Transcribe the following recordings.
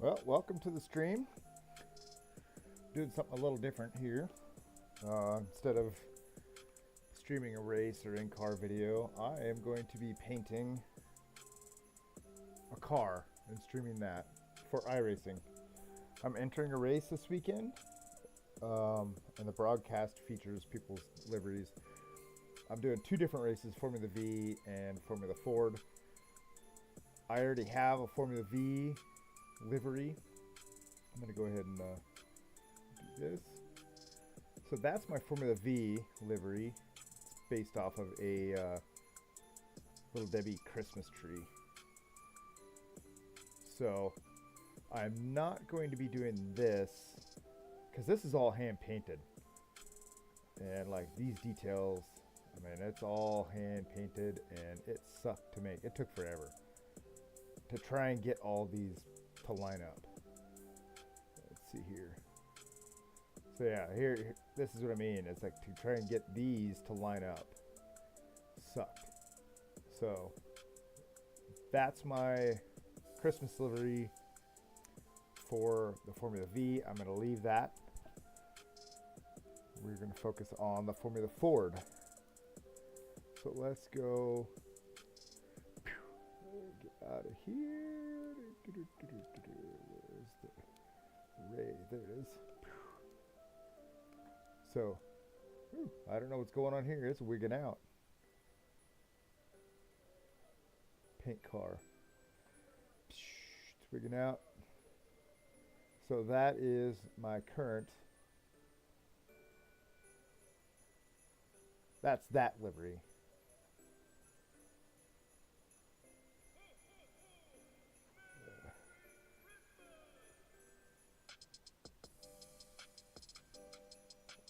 Well, welcome to the stream. Doing something a little different here. Instead of streaming a race or in-car video, I am going to be painting a car and streaming that for iRacing. I'm entering a race this weekend, and the broadcast features people's liveries. I'm doing two different races, Formula V and Formula Ford. I already have a Formula V livery. I'm going to go ahead and do this. So that's my Formula V livery. It's based off of a Little Debbie Christmas tree. So I'm not going to be doing this because this is all hand painted. And like these details, I mean, it's all hand painted and it sucked to make. It took forever to try and get all these to line up. Let's see here. So yeah, here, this is what I mean. It's like to try and get these to line up sucked. So that's my Christmas livery for the Formula V. I'm going to leave that. We're going to focus on the Formula Ford. So let's go. Get out of here. Where's the ray? There it is. So, I don't know what's going on here. It's wigging out. Paint car. It's wigging out. So that is my current. That's that livery.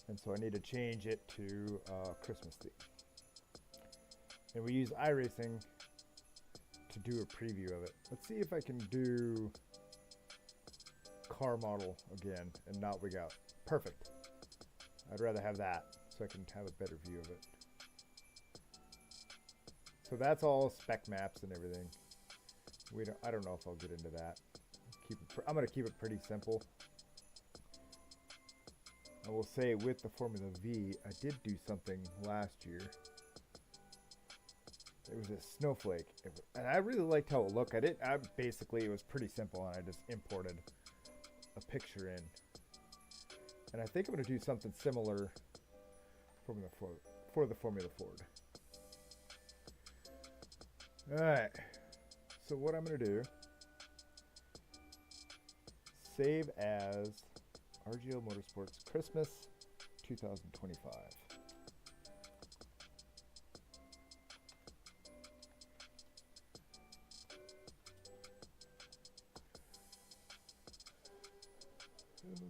And so I need to change it to Christmas theme. And we use iRacing to do a preview of it. Let's see if I can do car model again and not wig out. Perfect. I'd rather have that so I can have a better view of it. So that's all spec maps and everything. I don't know if I'll get into that. I'm going to keep it pretty simple. I will say with the Formula V, I did do something last year. It was a snowflake, and I really liked how it looked. It was pretty simple, and I just imported a picture in. And I think I'm going to do something similar for the Formula Ford. Alright, so what I'm going to do, save as RGO Motorsports Christmas 2025.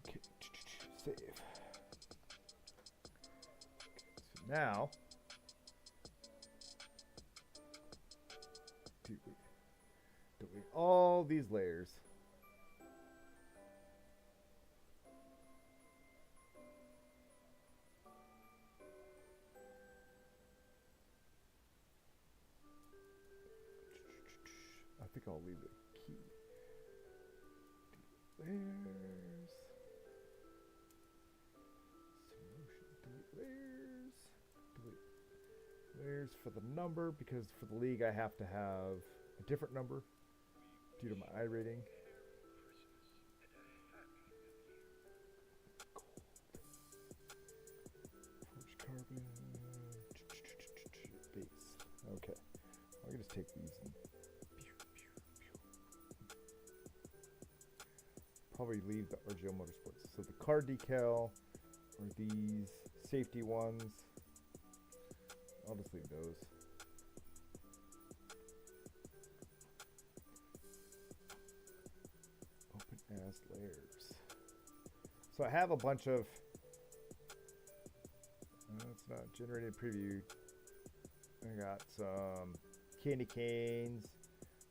Okay, save. Okay, so now, delete all these layers. I think I'll leave the key. Delete layers. Delete layers. Delete layers for the number, because for the league I have to have a different number due to my I rating. Forged carbon. Base. Okay. I can just take these and probably leave the RGO Motorsports. So the car decal are these safety ones. I'll just leave those. Open as layers. So I have a bunch of. It's not generated preview. I got some candy canes,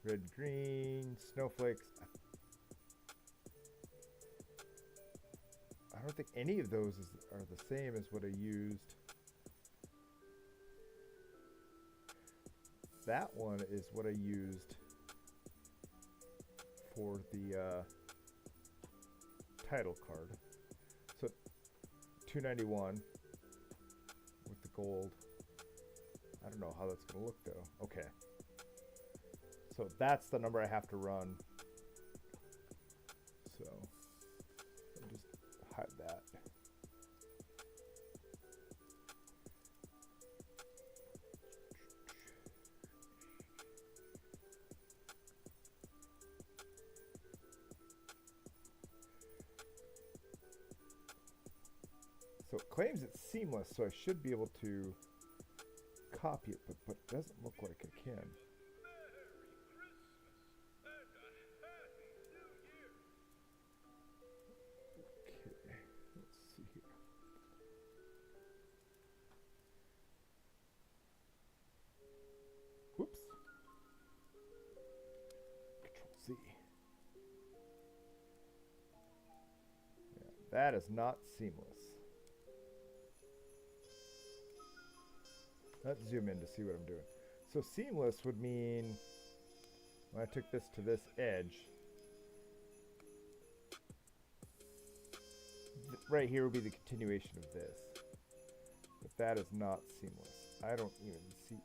red, green, snowflakes. I don't think any of those are the same as what I used. That one is what I used for the title card. So 291 with the gold. I don't know how that's going to look though. Okay. So that's the number I have to run. So I'll just hide that. So it claims it's seamless, so I should be able to copy it, but it doesn't look like I can. Okay, let's see here. Whoops. Control Z. Yeah, that is not seamless. Let's zoom in to see what I'm doing. So seamless would mean when I took this to this edge, right here would be the continuation of this. But that is not seamless. I don't even see.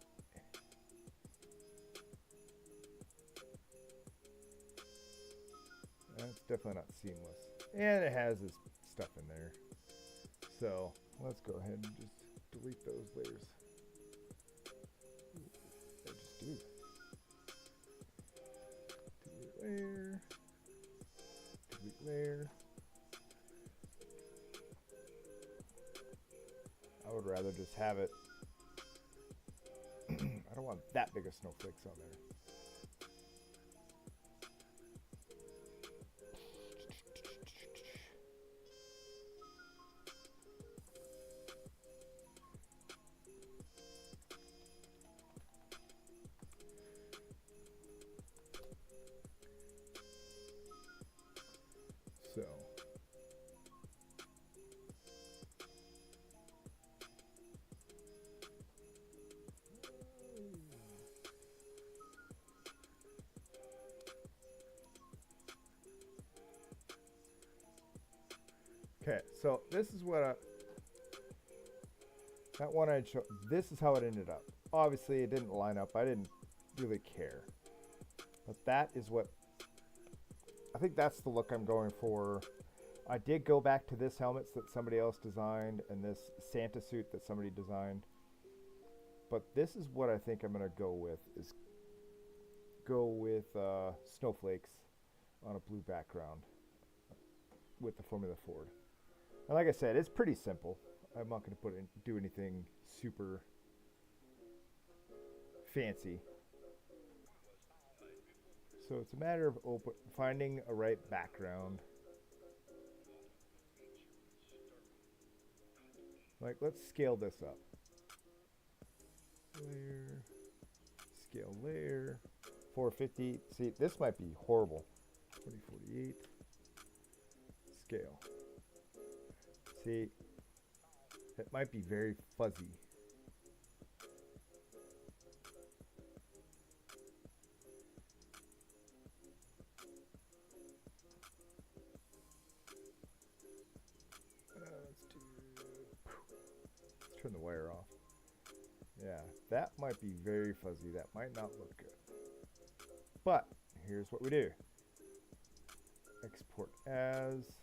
That's definitely not seamless. And it has this stuff in there. So let's go ahead and just delete those layers. I just do. Delete layer. Delete layer. I would rather just have it. I don't want that big of snowflakes on there. So okay, so this is what that one I'd show. This is how it ended up. Obviously, it didn't line up. I didn't really care, but that is what I think. That's the look I'm going for. I did go back to this helmet that somebody else designed and this Santa suit that somebody designed. But this is what I think I'm going to go with, is go with snowflakes on a blue background with the Formula Ford. And like I said, it's pretty simple. I'm not going to do anything super fancy. So it's a matter of finding a right background. Like, let's scale this up. Layer, scale layer, 450. See, this might be horrible. 2048. Scale. See, it might be very fuzzy. Let's turn the wire off. Yeah, that might be very fuzzy. That might not look good. But here's what we do. Export as.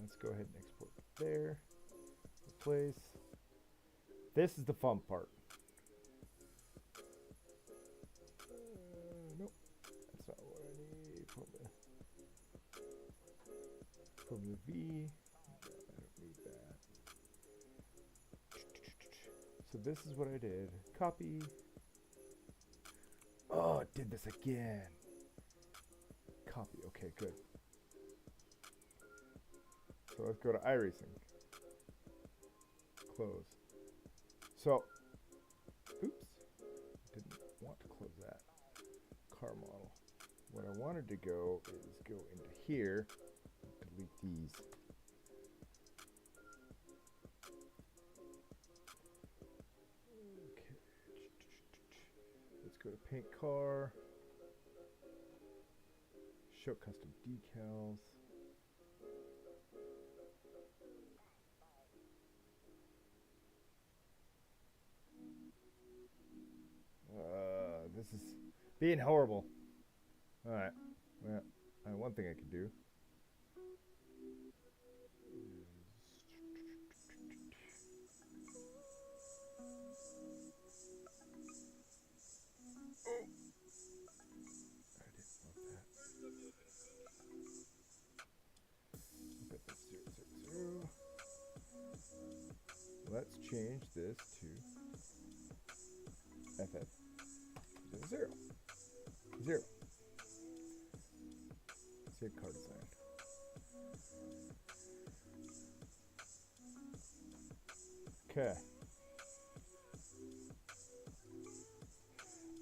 Let's go ahead and export there. Replace. This is the fun part. Nope, that's not what I need. Formula V. I don't need that. So this is what I did. Copy. Oh, it did this again. Copy. Okay, good. So let's go to iRacing. Close. So, oops. Didn't want to close that. Car model. What I wanted to go is go into here. Delete these. Okay. Let's go to paint car. Show custom decals. This is being horrible. All right. Well, one thing I could do. Let's change this to FF 0. Save card design. Okay.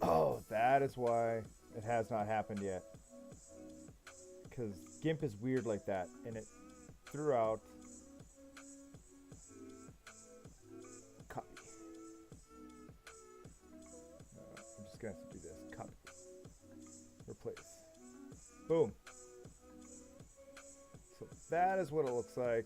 Oh, that is why it has not happened yet. Because GIMP is weird like that, and it threw out copy. I'm just going to have to do this. Copy. Replace. Boom. So that is what it looks like.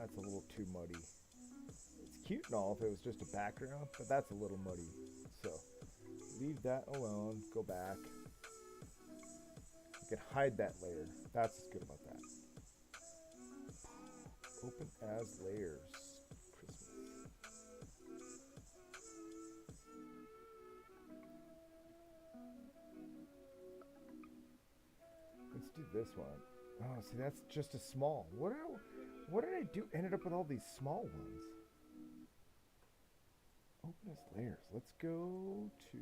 That's a little too muddy. It's cute and all if it was just a background, but that's a little muddy. So leave that alone. Go back. You can hide that layer. That's what's good about that. Open as layers. Christmas. Let's do this one. Oh, see, that's just a small. What did I do? Ended up with all these small ones. Open as layers. Let's go to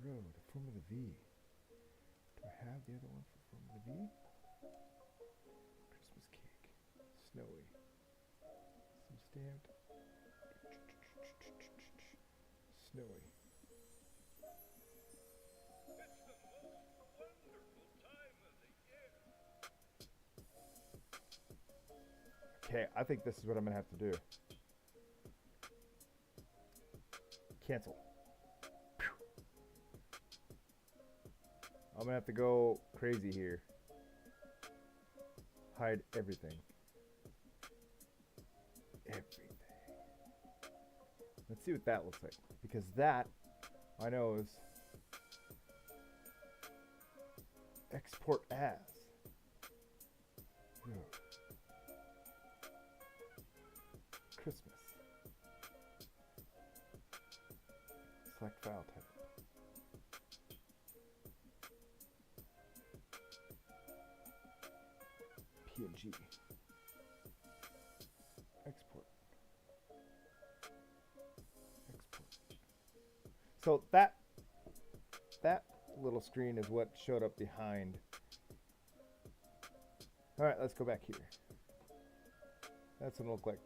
road, Formula V. Do I have the other one for Formula V? Christmas cake. Snowy. Some stamped. Snowy. Okay, I think this is what I'm going to have to do. Cancel. I'm going to have to go crazy here. Hide everything. Everything. Let's see what that looks like. Because that, I know, is export as. Christmas. Select file type. PNG. Export. So that little screen is what showed up behind. All right, let's go back here. That's gonna look like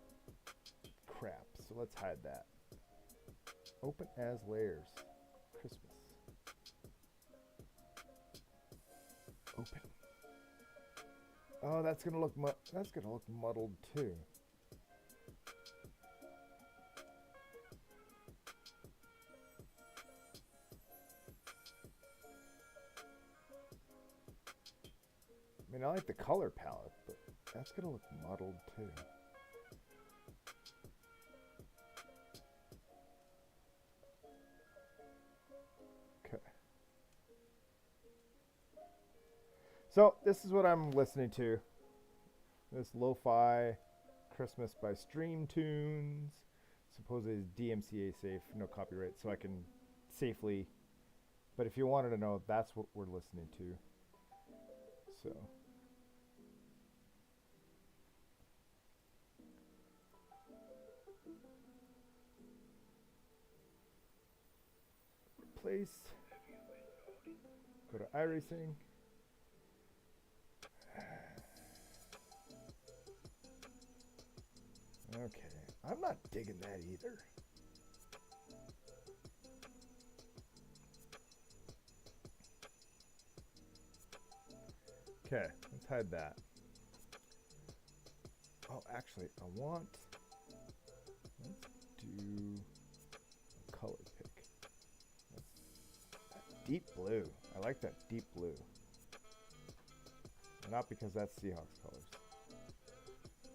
crap. So let's hide that. Open as layers. Christmas. Open. Oh, that's gonna look muddled too. I mean, I like the color palette, but that's gonna look muddled too. So this is what I'm listening to. This lo-fi Christmas by Stream Tunes. Supposedly it's DMCA safe, no copyright, so I can safely. But if you wanted to know, that's what we're listening to. So. Replace. Go to iRacing. Okay, I'm not digging that either. Okay, let's hide that. Oh, actually, let's do a color pick. Deep blue. I like that deep blue. Not because that's Seahawks colors.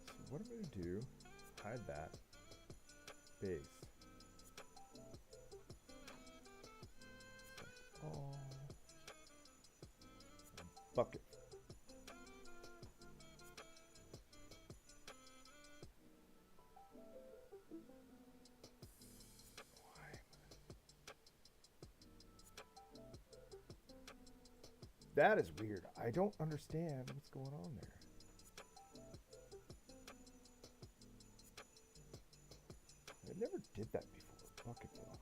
So what I'm going to do, hide that. Base. All. Bucket. That is weird. I don't understand what's going on there. I never did that before. Bucket fill.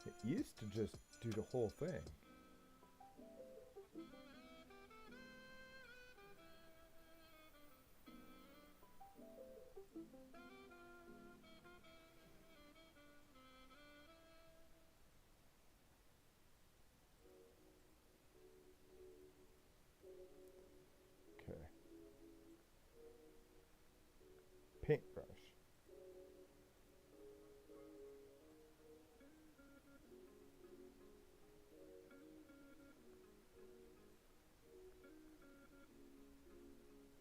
It used to just do the whole thing. Okay. Paintbrush.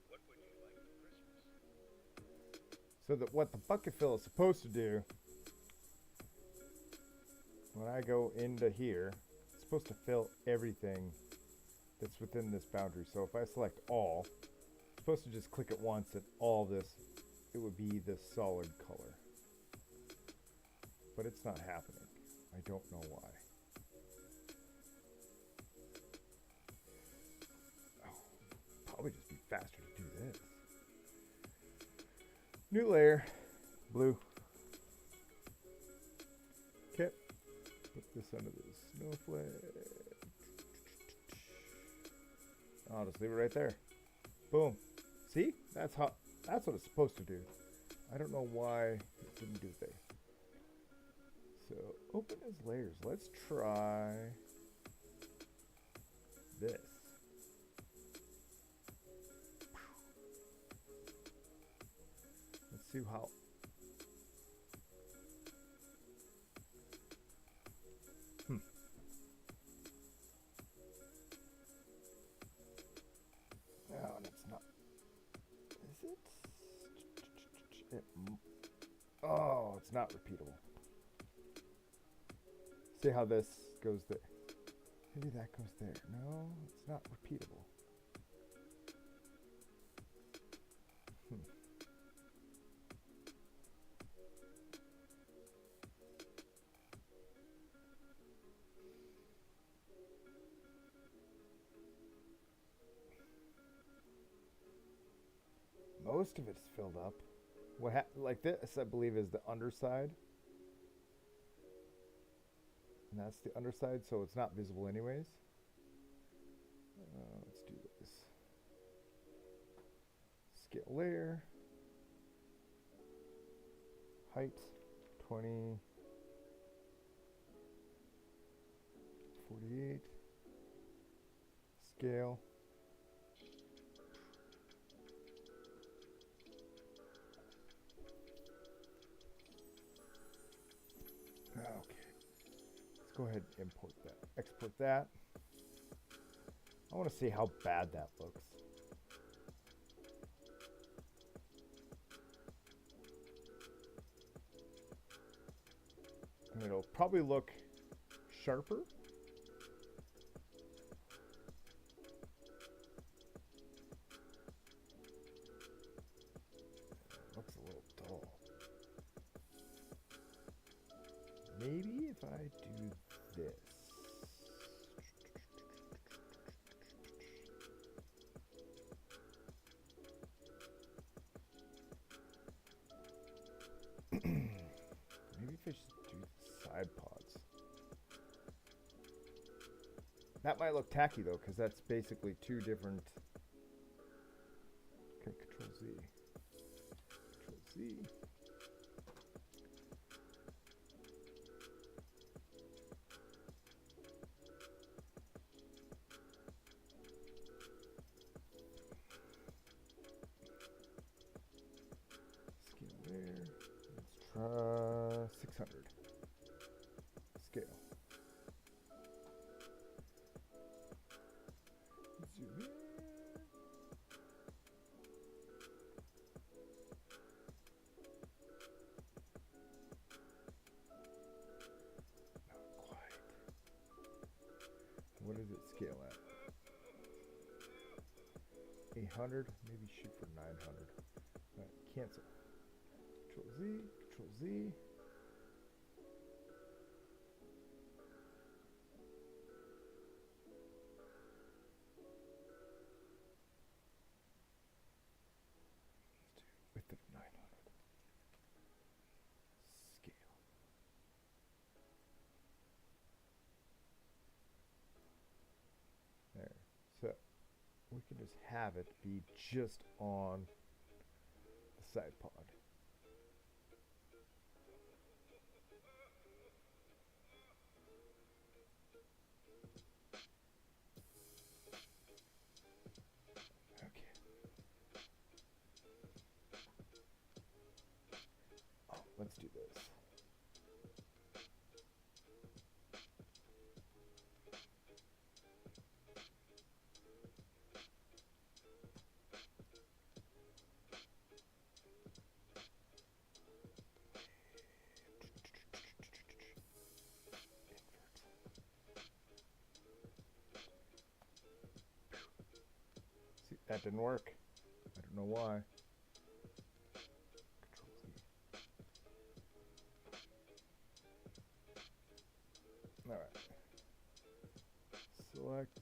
What would you like for Christmas? So that what the bucket fill is supposed to do, when I go into here, it's supposed to fill everything that's within this boundary. So if I select all, I'm supposed to just click it once and all this, it would be this solid color. But it's not happening. I don't know why. Oh, probably just be faster to do this. New layer, blue. Okay, put this under the snowflake. I'll just leave it right there. Boom. See? That's what it's supposed to do. I don't know why it didn't do it there. So open as layers. Let's try this. Let's see how. No, it's not. Is it? Oh, it's not repeatable. See how this goes there. Maybe that goes there. No, it's not repeatable. Most of it's filled up. Like this, I believe, is the underside. And that's the underside, so it's not visible anyways. Let's do this. Scale layer. Height 20. 48. Scale. Okay. Let's go ahead and import that. Export that. I want to see how bad that looks. And it'll probably look sharper. It looks a little dull. Maybe if I do this. Maybe if I just do side pods. That might look tacky though, because that's basically two different Scale there. Let's try 600. Scale. Zoom in. Not quite. What does it scale at? 800? Maybe shoot for 900. Alright, cancel. Control Z, Control Z. Let's do width of 900. Scale. There. So we can just have it be just on the side pod. Okay. Oh, let's do this. See, that didn't work. I don't know why. Control Z. All right. Select.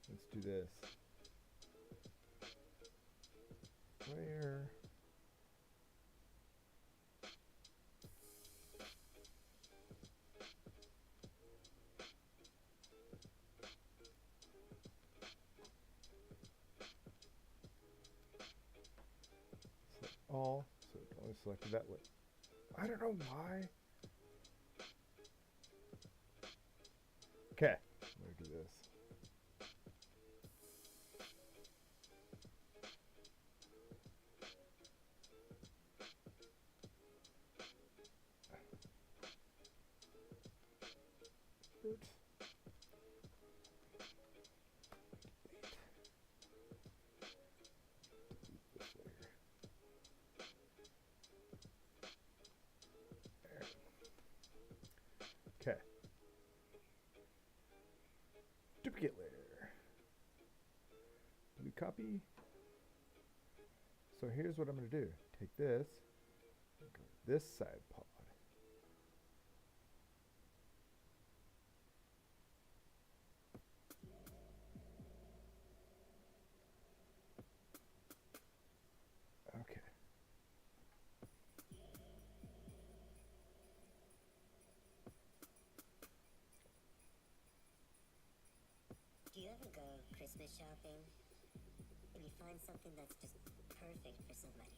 Let's do this. Layer. Select all. So it only selected that way. I don't know why. Okay. I'm going to do this. Oops. Delete this layer. There. Okay. Duplicate layer. Blue copy. So here's what I'm going to do. Take this, and go to this side pod. Okay. Do you ever go Christmas shopping and you find something that's just perfect for somebody,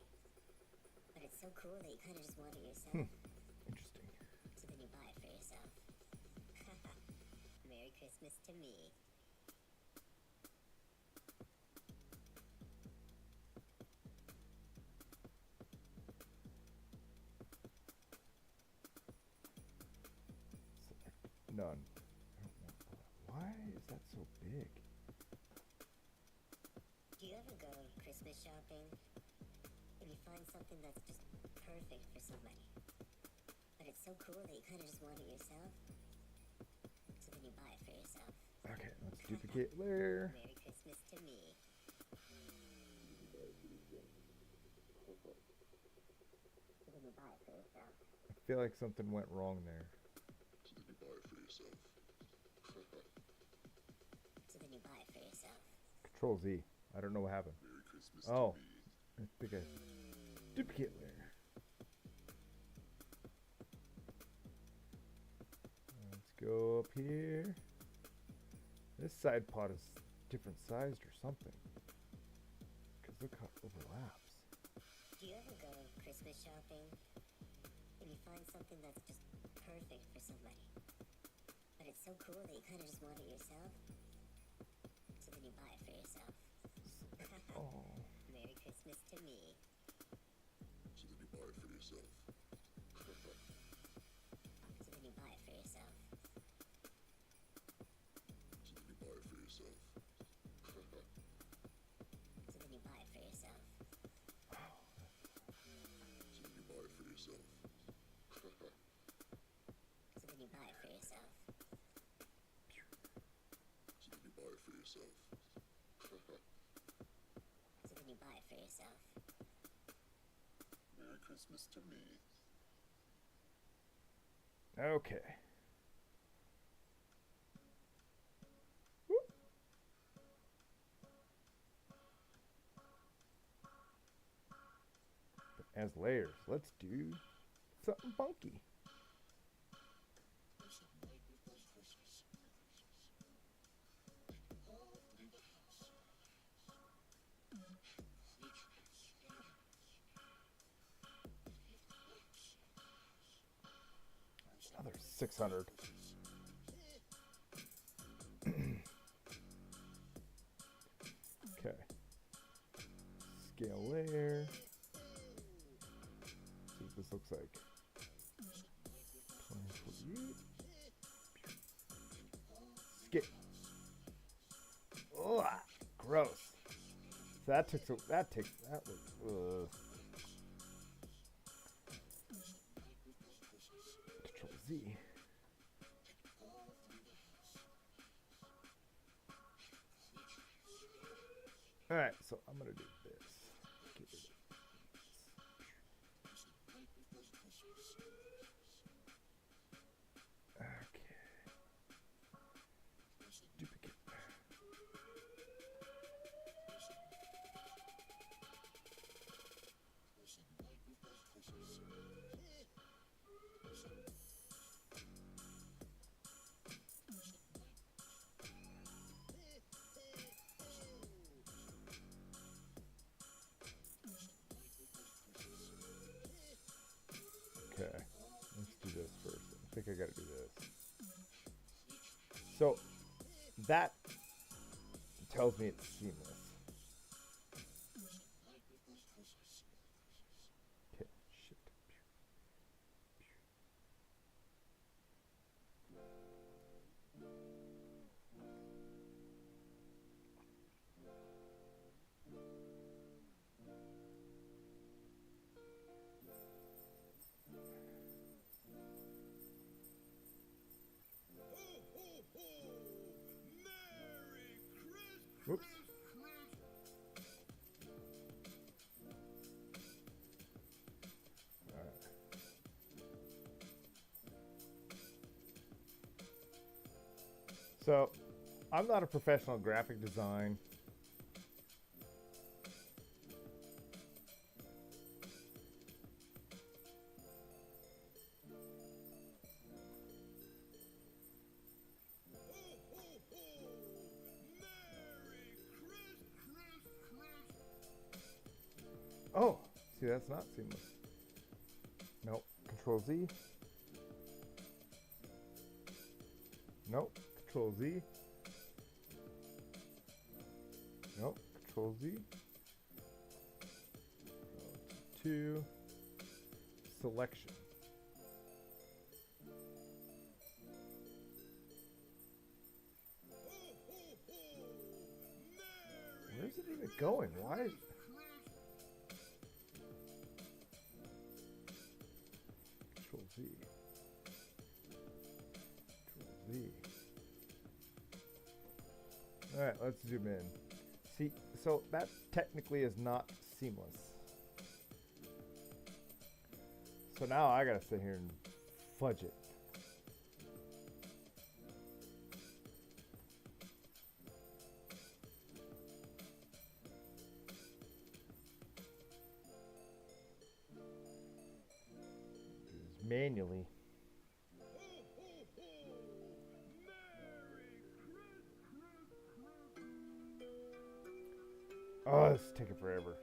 but it's so cool that you kind of just want it yourself? Interesting. So then you buy it for yourself. Merry Christmas to me. Select none. I don't want that. Why is that so big? Do you ever go Christmas shopping and you find something that's just perfect for somebody, but it's so cool that you kind of just want it yourself? So then you buy it for yourself. Okay, let's duplicate layer. Merry Christmas to me. So then you buy it for yourself. I feel like something went wrong there. So then you buy it for yourself. So then you buy it for yourself. Control Z. I don't know what happened. Merry Christmas Oh, to me. I think I duplicate layer. Let's go up here. This side pod is different sized or something. Because look how it overlaps. Do you ever go Christmas shopping and you find something that's just perfect for somebody, but it's so cool that you kind of just want it yourself, so then you buy it for yourself? Oh. Merry Christmas to me. So then you buy it for yourself. So then you buy it for yourself. So then you buy it for yourself. So then you buy it for yourself. So then you buy it for yourself. So then you buy it for yourself. So then you buy it for yourself. So then you buy it for yourself. Merry Christmas to me. Okay. Whoop. But as layers, let's do something funky. Another 600. Okay. Scale layer. See what this looks like. 2048. Skip. Ugh, gross. So that took that was Control Z. All right, so I'm gonna do this. Get rid of this. Okay. Duplicate. Okay, let's do this first. I think I gotta do this. So that tells me it's seamless. Okay, shit. Whoops. All right. So, I'm not a professional graphic design. Oh, see, that's not seamless. Nope. Control Z. Nope. Control Z. Nope. Control Z. To selection. Where's it even going? Why is Control Z. Control Z. All right, let's zoom in. See, so that technically is not seamless. So now I gotta sit here and fudge it. Do this manually. Oh, this is taking forever.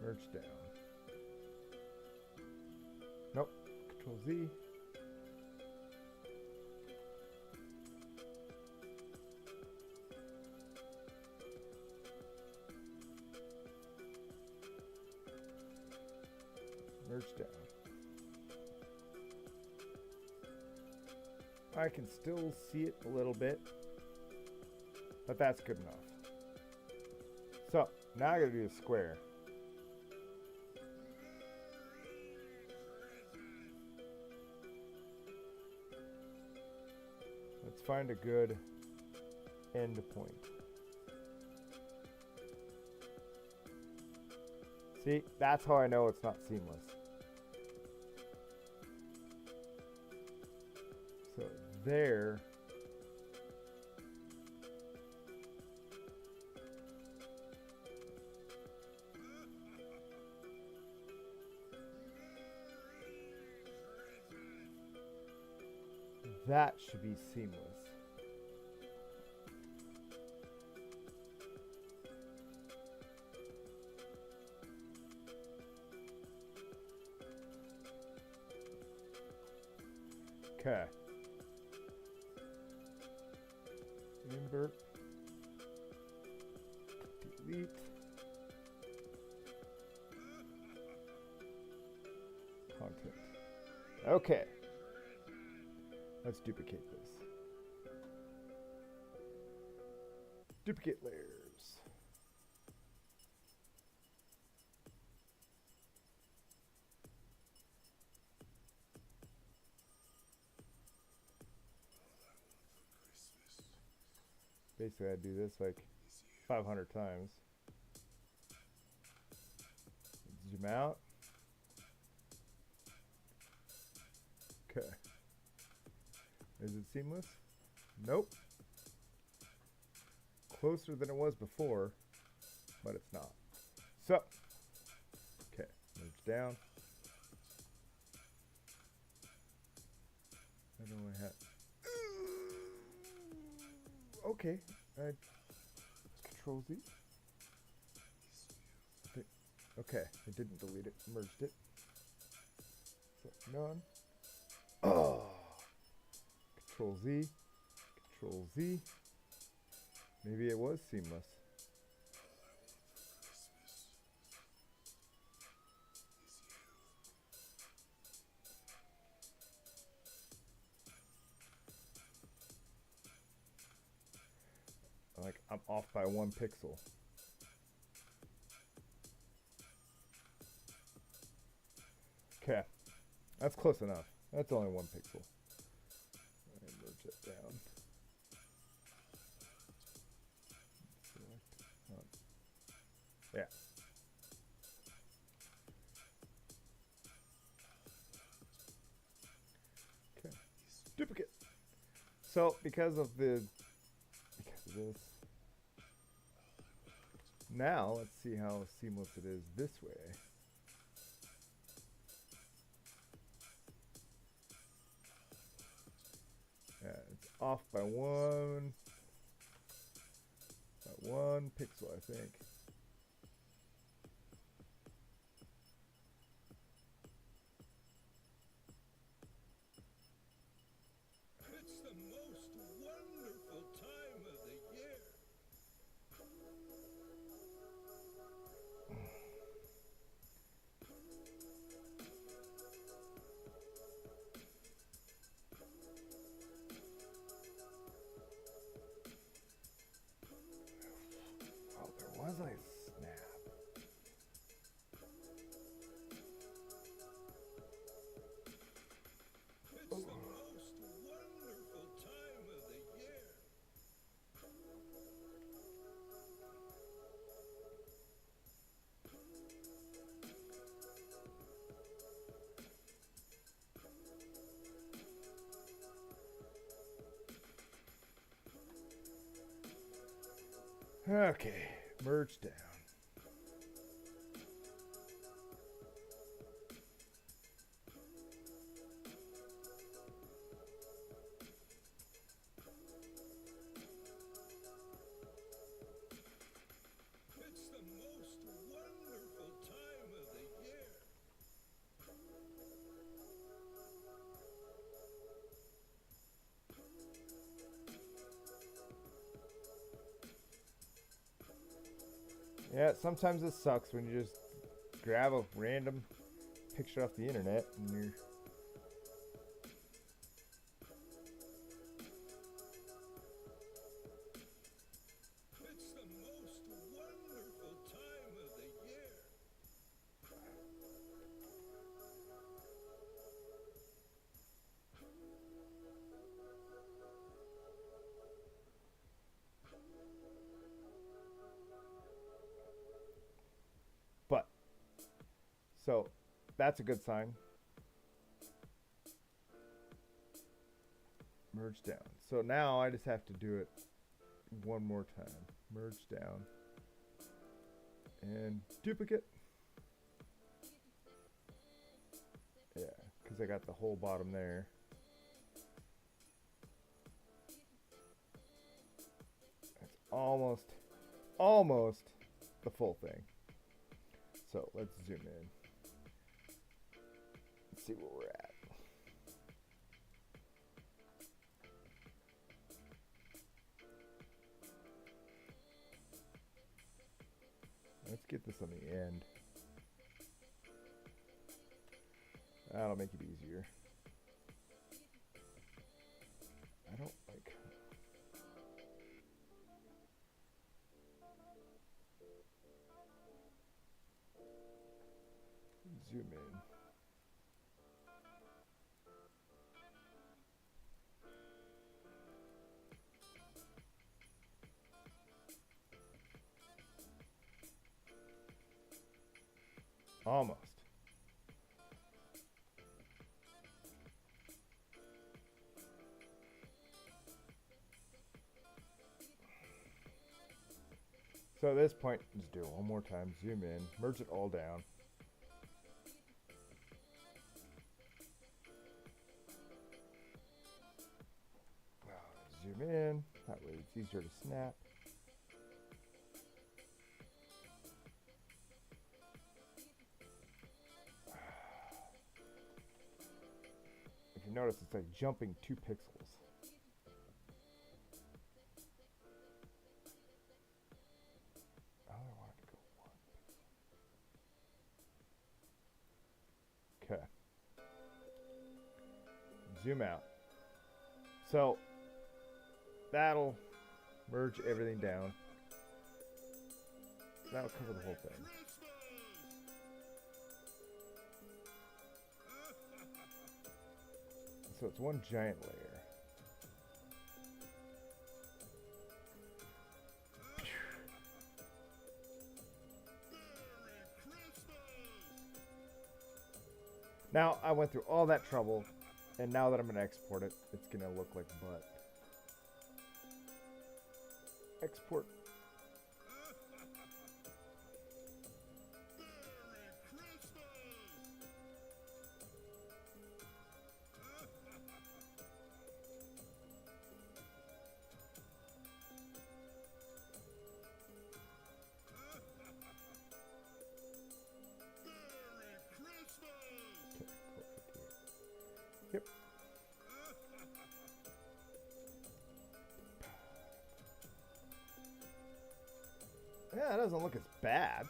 Merge down. Nope. Control Z. Merge down. I can still see it a little bit, but that's good enough. So now I gotta do a square. Let's find a good end point. See, that's how I know it's not seamless. So there. That should be seamless. Okay. Invert. Delete. Content. Okay. Let's duplicate this. Duplicate layers. Basically, I do this like 500 times. Zoom out. Okay. Is it seamless? Nope. Closer than it was before, but it's not. So, okay, merge down. I don't have. Okay, Control Z. Okay, I didn't delete it, merged it. So none. Oh. Control Z. Control Z. Maybe it was seamless. Like I'm off by 1 pixel. Okay, that's close enough. That's only 1 pixel. And merge it down. Yeah. Okay. Duplicate. So because of this. Now let's see how seamless it is this way. Yeah, it's off by one pixel, I think. It's the most wonderful time of the year. Oh, there was a snap. It's the most wonderful time of the year. Okay, merge down. It's the most wonderful time Yeah, sometimes it sucks when you just grab a random picture off the internet and you're... It's the most wonderful time of the year. But, so, that's a good sign. Merge down. So now I just have to do it one more time. Merge down. And duplicate. Yeah, because I got the whole bottom there. That's almost the full thing. So let's zoom in. Let's see where we're at. Let's get this on the end. That'll make it easier. I don't like... Zoom in. Almost. So at this point, just do it one more time. Zoom in, merge it all down. Zoom in, that way it's easier to snap. If you notice, it's like jumping 2 pixels. Oh, I want it to go 1 pixel. Okay. Zoom out. So that'll merge everything down. That'll cover the whole thing. So it's one giant layer. Now I went through all that trouble, and now that I'm gonna export it, it's gonna look like butt. Export. Yep. Yeah, it doesn't look as bad.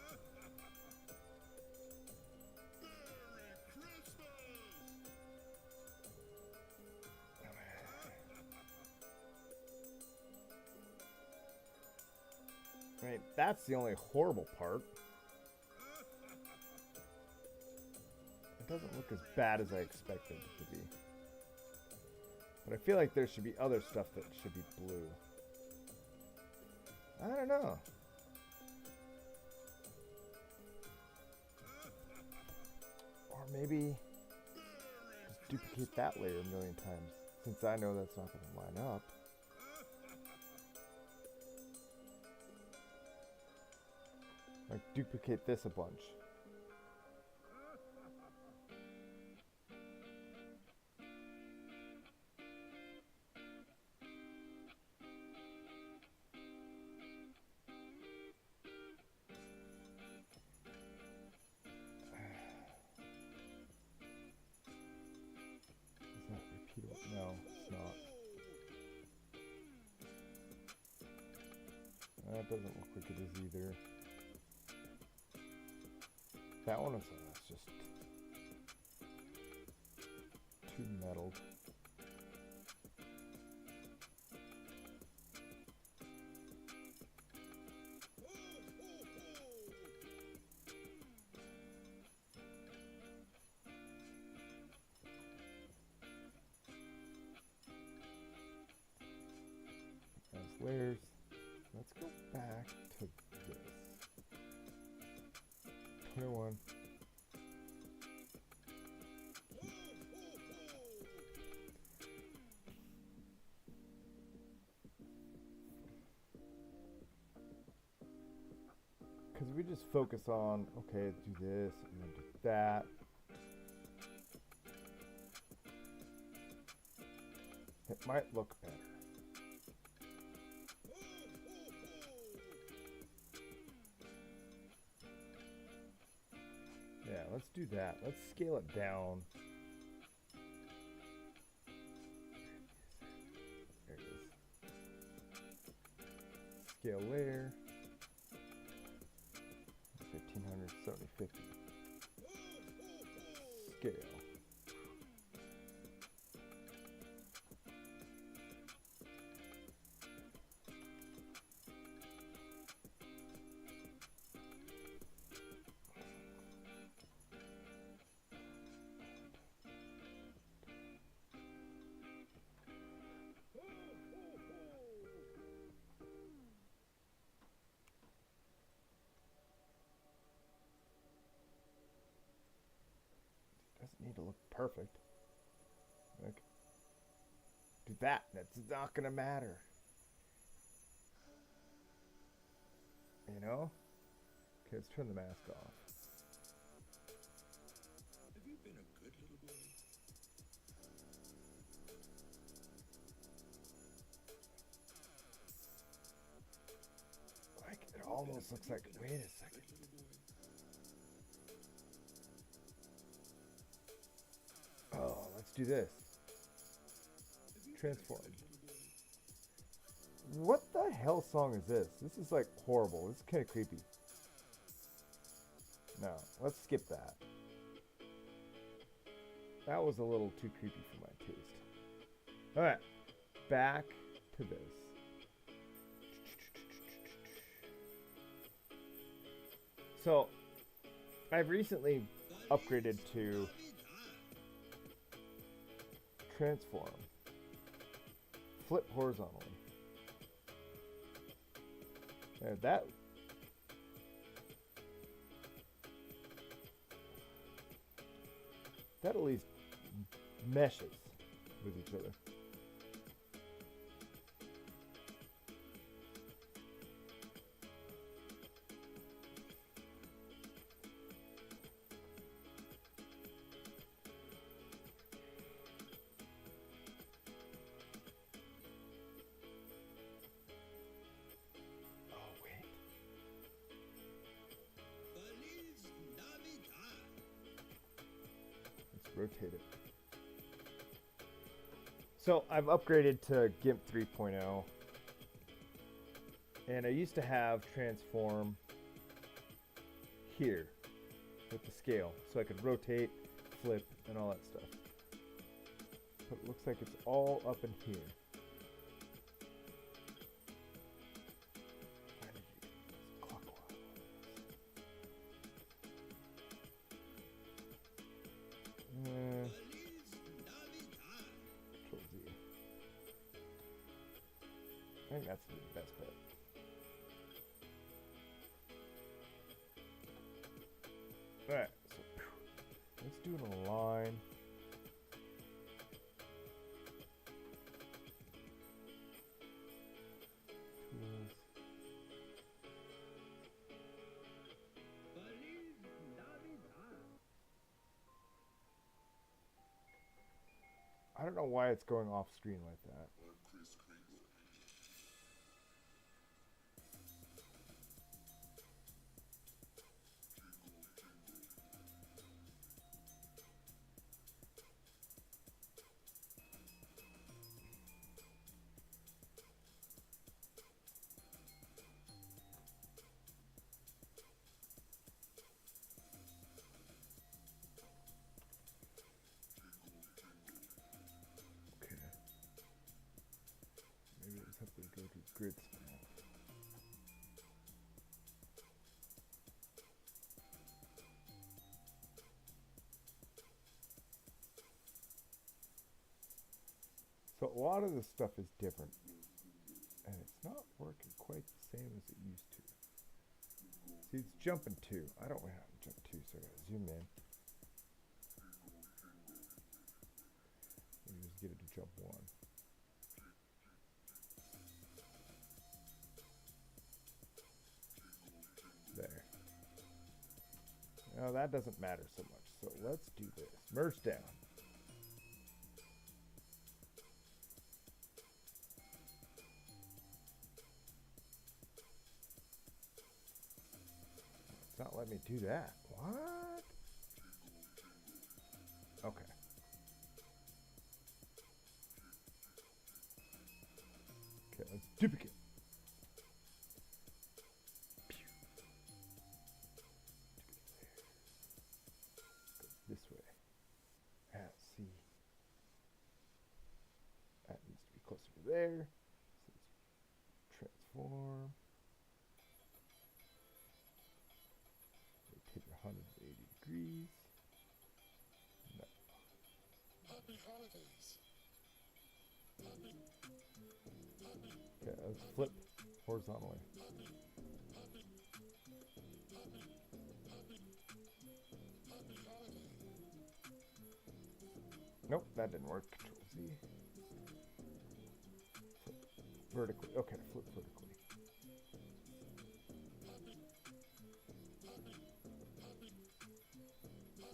I mean, that's the only horrible part. It doesn't look as bad as I expected it to be. But I feel like there should be other stuff that should be blue. I don't know. Or maybe just duplicate that layer a million times, since I know that's not going to line up. Like, duplicate this a bunch. Is that repeatable? No, it's not. That doesn't look like it is either. That one is just too metal. As layers, let's go back to this. 21. Because we just focus on, okay, do this and then do that. It might look better. Yeah, let's do that. Let's scale it down. There it is. Scale layer. 1500, 70, 50. Scale. Doesn't need to look perfect. Like, do that. That's not gonna matter. You know? Okay, let's turn the mask off. Have you been a good little boy? Like, it almost looks like, wait a second. Oh, let's do this. Transform. What the hell song is this? This is like horrible. This is kind of creepy. No, let's skip that. That was a little too creepy for my taste. Alright, back to this. So, I've recently upgraded to transform. Flip horizontally. And that at least meshes with each other. Rotate it. So I've upgraded to GIMP 3.0, and I used to have transform here with the scale, so I could rotate, flip, and all that stuff. But it looks like it's all up in here. I think that's the best bet. Alright, so let's do an align. Tools. I don't know why it's going off screen like that. lot of this stuff is different. And it's not working quite the same as it used to. See, it's jumping 2. I don't want to jump 2, so I gotta zoom in. Maybe just get it to jump 1. There. Now that doesn't matter so much. So let's do this. Merge down. It's not letting me do that. What? Okay. Okay, let's duplicate. This way. See. That needs to be closer to there. So let's transform. Rotate 180 degrees. No. Happy holidays. Okay, let's flip horizontally. Nope, that didn't work. Control Z. Flip vertically. Okay, flip vertically.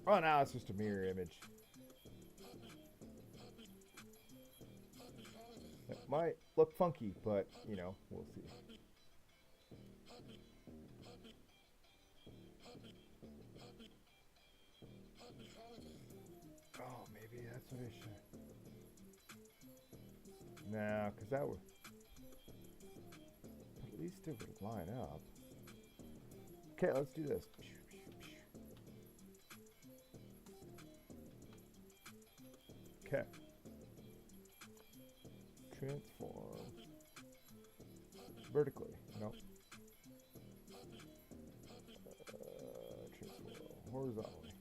Oh, now it's just a mirror image. It might look funky, but, you know, we'll see. Oh, maybe that's what I should. Nah, because that would... At least it would line up. Okay, let's do this. Okay. Transform. Vertically. Nope. Transform horizontally.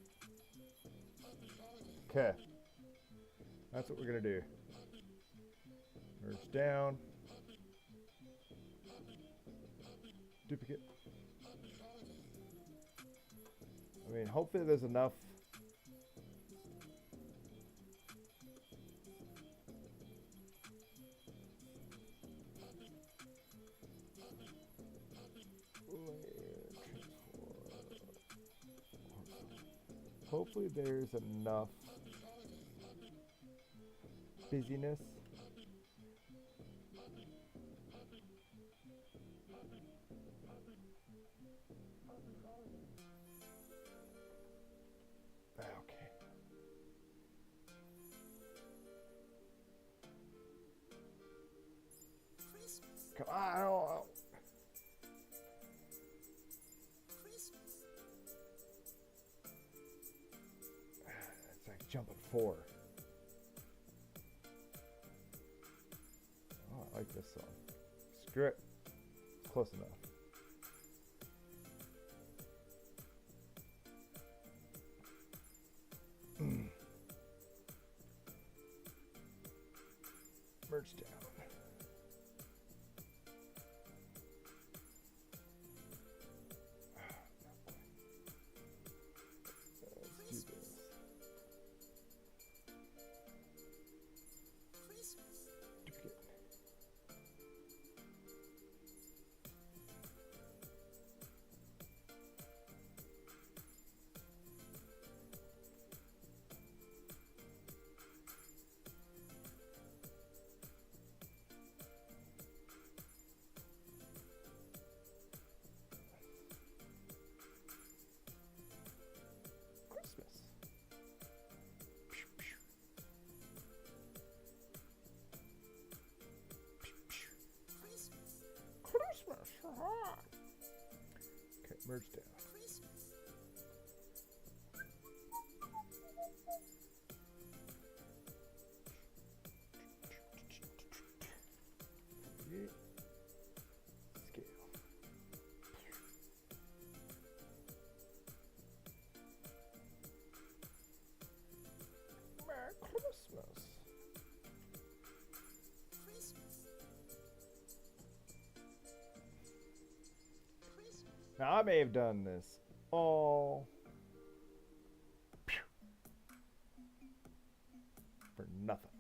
Okay. That's what we're going to do. Merge down. Duplicate. I mean, hopefully there's enough. Hopefully there's enough busyness. Okay. Come on. Oh. It's like jumping 4. Oh, I like this song. Screw it. It's close enough. Merge down. Let's do this. Duplicate. Christmas. Pew, pew. Pew, pew. Christmas. Okay, merge down. Create. Scale. Merry Christmas. Now, I may have done this all for nothing.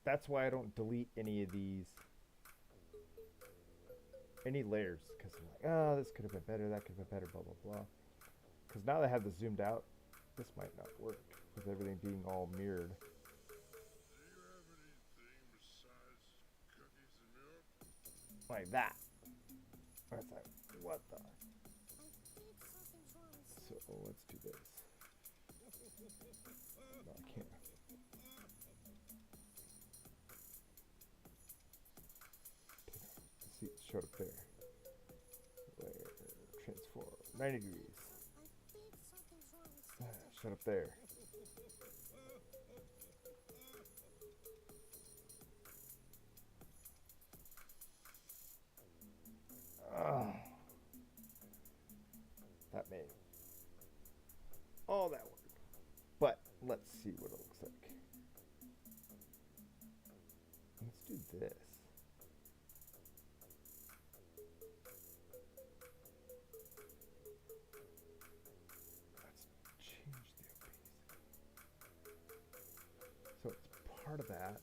That's why I don't delete any of these, any layers, because I'm like, oh, this could have been better, that could have been better, blah, blah, blah. Because now that I have this zoomed out, this might not work with everything being all mirrored. Do you have anything besides cookies and milk? Like that. That's like, what the? So let's do this. No, I can't. See, it showed up there. Layer, transform, 90 degrees. Shut up there. Oh. That made all that work. But let's see what it looks like. Let's do this. Let's change the opacity. So it's part of that,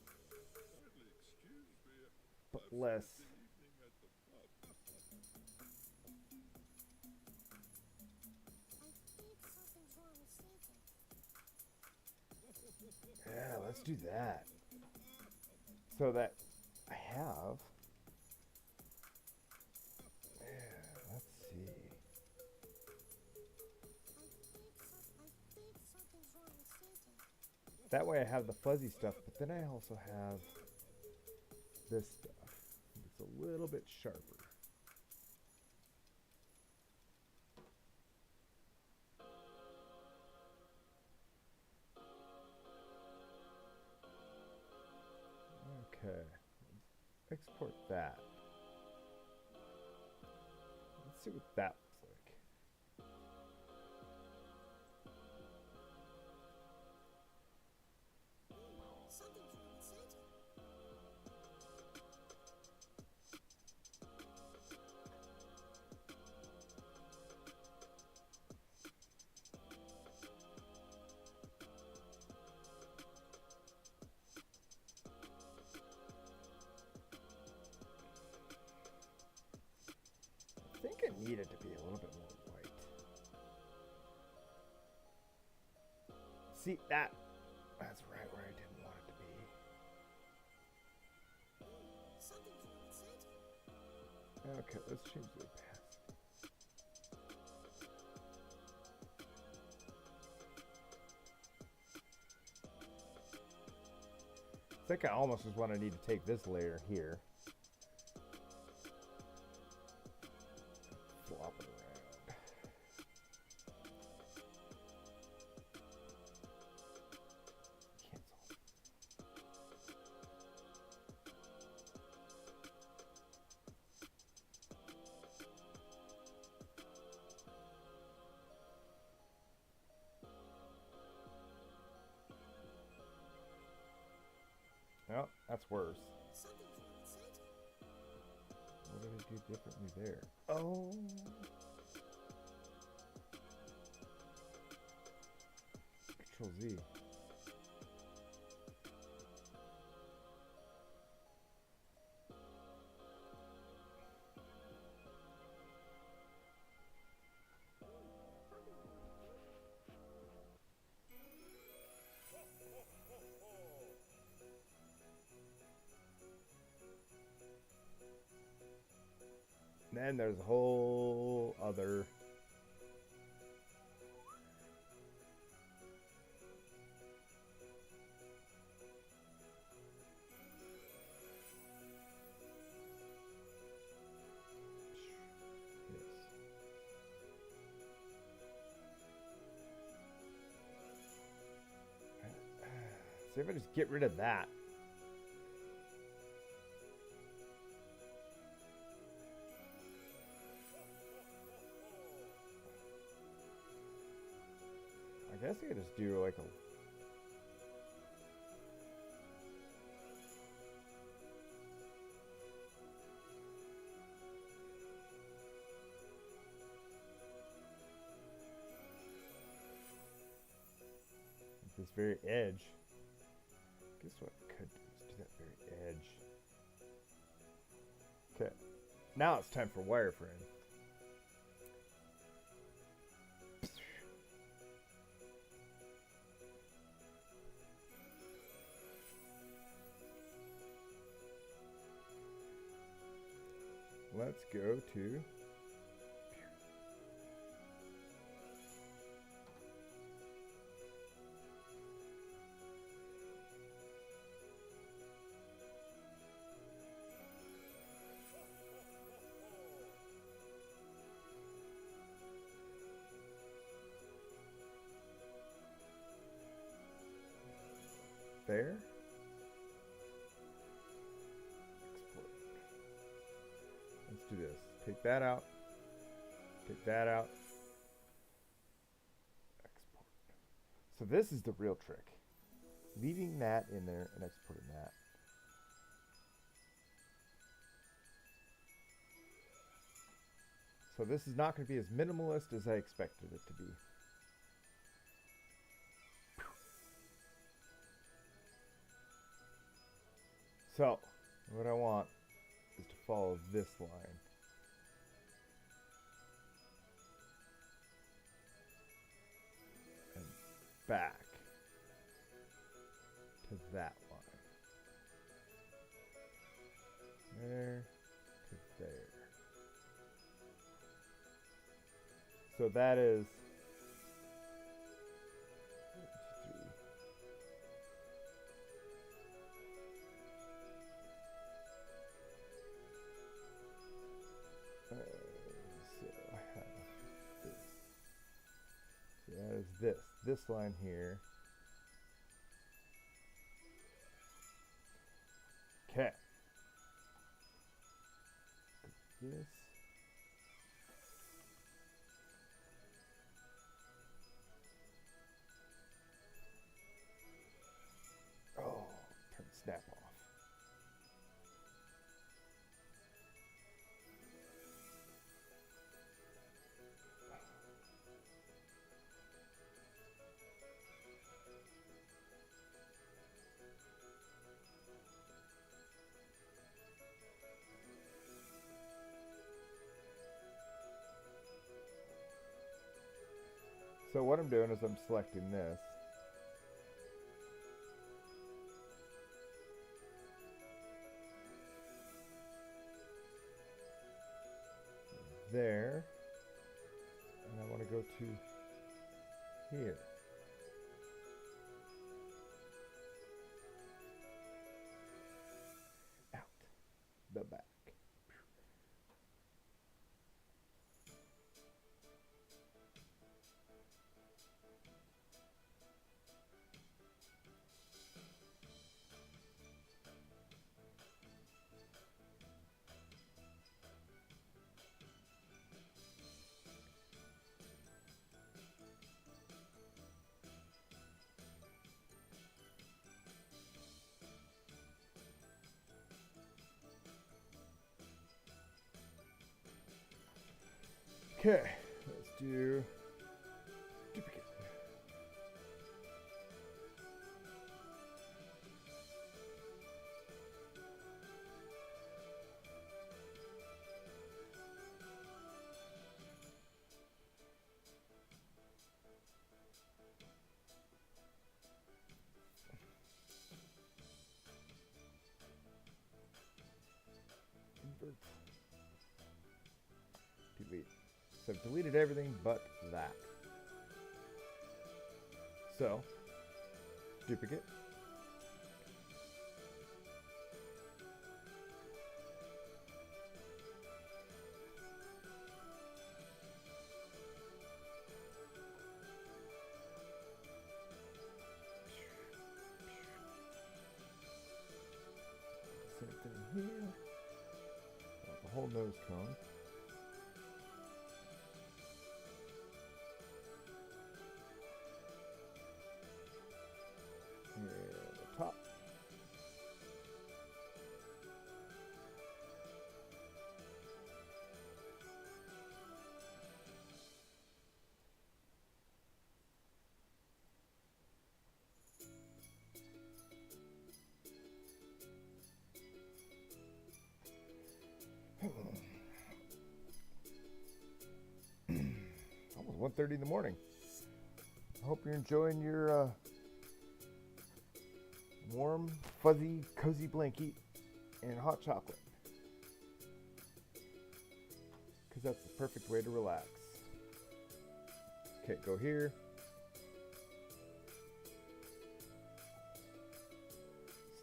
Kindly excuse me. but less. Evening at the pub. Yeah, let's do that. So that I have. Yeah, let's see. That way I have the fuzzy stuff, but then I also have this stuff. It's a little bit sharper. Okay, let's export that. Let's see what that looks like. I think it needed to be a little bit more white. See, that's right where I didn't want it to be. Okay, let's change the opacity. I think I almost just want to need to take this layer here. Flop it around. Cancel. Well, that's worse. What did I do differently there? Oh. Control Z. Then there's a whole other. Yes. See if I just get rid of that. I guess I could just do like a this very edge. Guess what I could do is do that very edge. Okay. Now it's time for wireframe. Let's go to there. Export. Let's do this. Take that out. Take that out. Export. So this is the real trick. Leaving that in there and exporting that. So this is not going to be as minimalist as I expected it to be. So, what I want is to follow this line. And back to that line. There to there. So that is 1, 2, 3. So I have this. So that is this line here. Okay. This. Oh, turn the snap off. So what I'm doing is I'm selecting this. There. And I want to go to here. Out the back. Okay, let's do duplicate. Invert. Delete. So I've deleted everything but that. So, duplicate. Same thing here. The whole nose cone. The top. 1:30 in the morning. I hope you're enjoying your warm, fuzzy, cozy blanket and hot chocolate. Because that's the perfect way to relax. Okay, go here.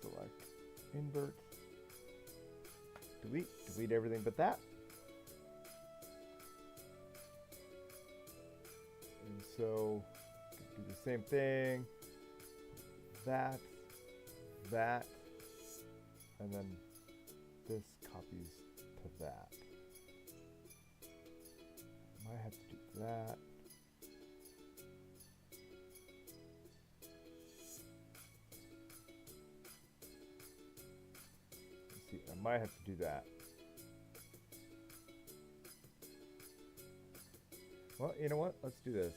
Select, invert, delete everything but that. And so, do the same thing, that, and then this copies to that. Might have to do that. Let's see, I might have to do that. Well, you know what? Let's do this.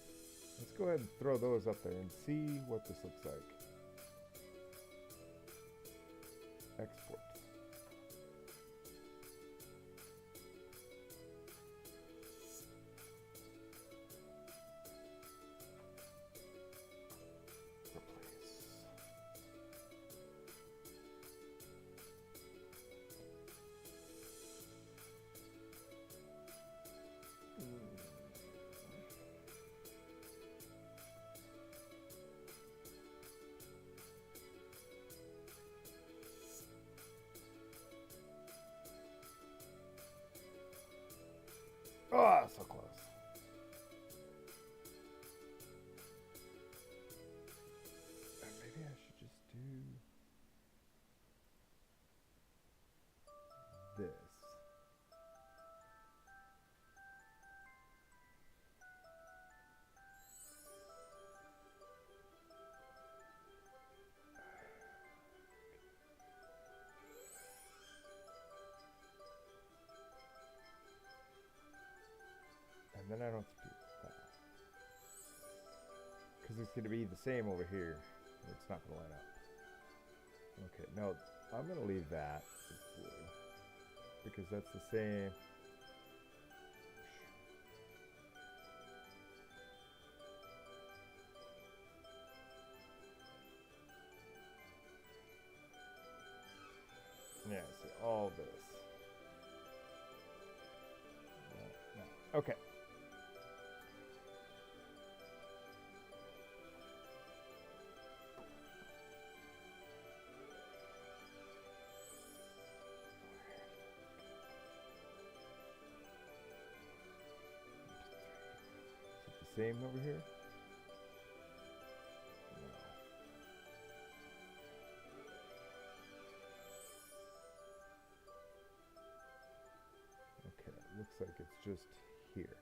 Let's go ahead and throw those up there and see what this looks like. Export. Replace. Oh, so close. And maybe I should just do this. And then I don't have to do that. Because it's going to be the same over here. It's not going to line up. Okay, no, I'm going to leave that as blue. Because that's the same. Yeah, see, all this. No. Okay. Same over here? No. Okay, it looks like it's just here.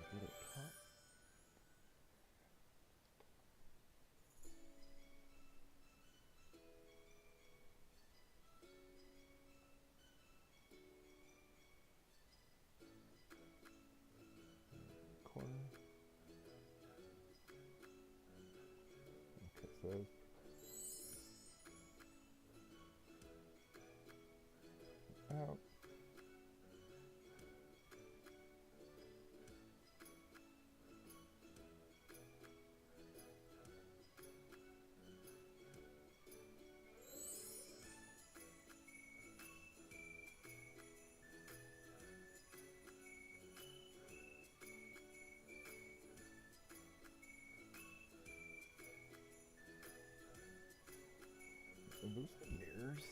Duplicate. Corner. Okay, so out. Are those the mirrors?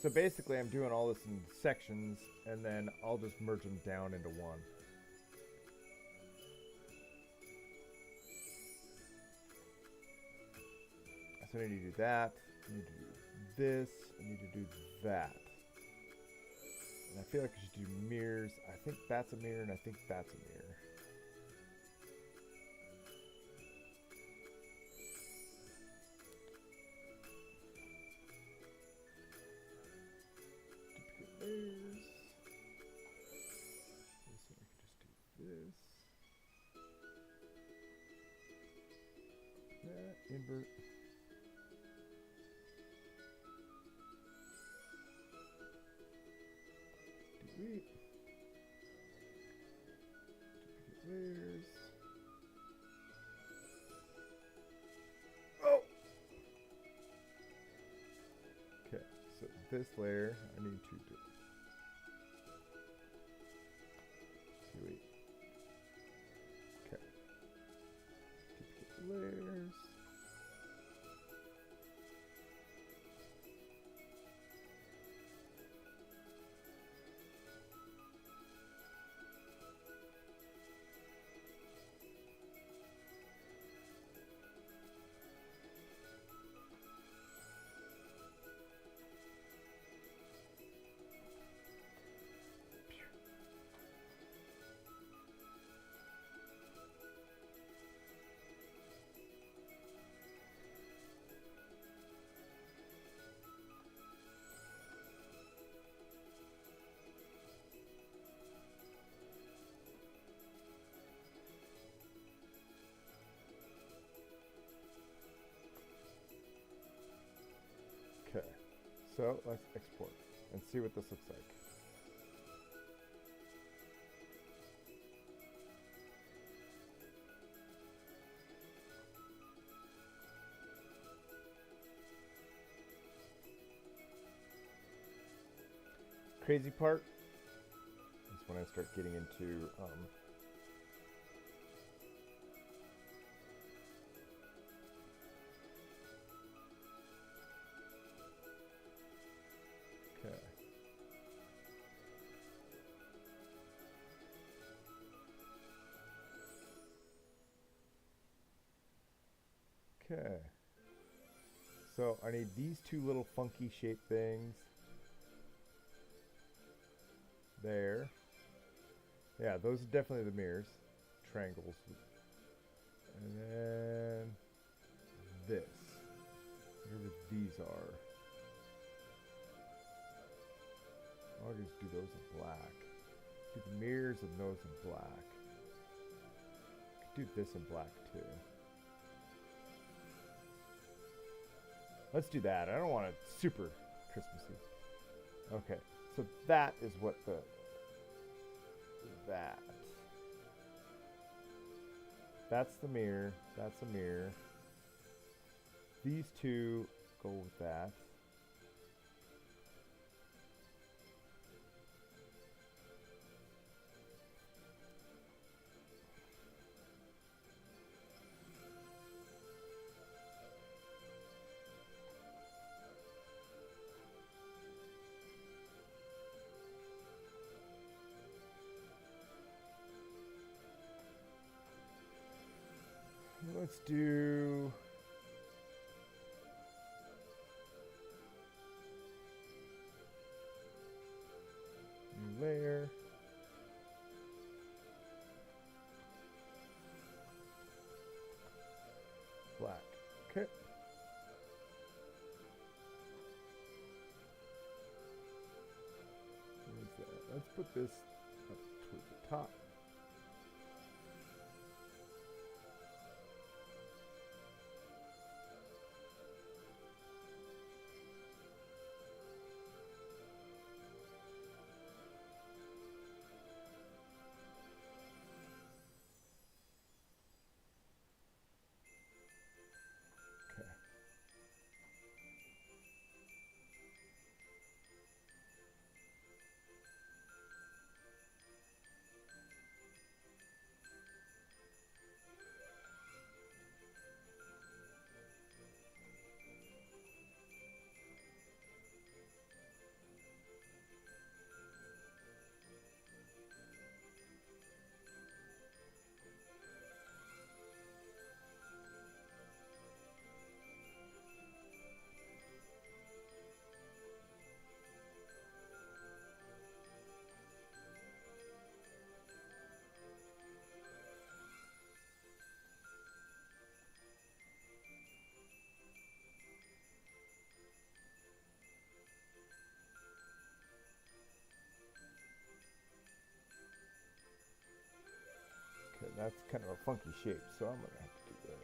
So basically I'm doing all this in sections and then I'll just merge them down into one. So I need to do that, I need to do this, I need to do that. And I feel like I should do mirrors. I think that's a mirror and I think that's a mirror. Duplicate layers. This one I could just do this. That, invert. Delete. Duplicate layers. Oh! Okay, so this layer I need to do. Delete. Okay. Duplicate layers. Okay, so let's export and see what this looks like. Crazy part is when I start getting into okay. Okay. So I need these two little funky shaped things. There. Yeah, those are definitely the mirrors. Triangles. And then this. Whatever these are. I'll just do those in black. Do the mirrors and those in black. Could do this in black too. Let's do that. I don't want it super Christmassy. Okay, so that is what the that's the mirror. That's a mirror. These two go with that. Let's do new layer. Black. Okay. What is that? Let's put this up towards the top. Okay. That's kind of a funky shape, so I'm gonna have to do this.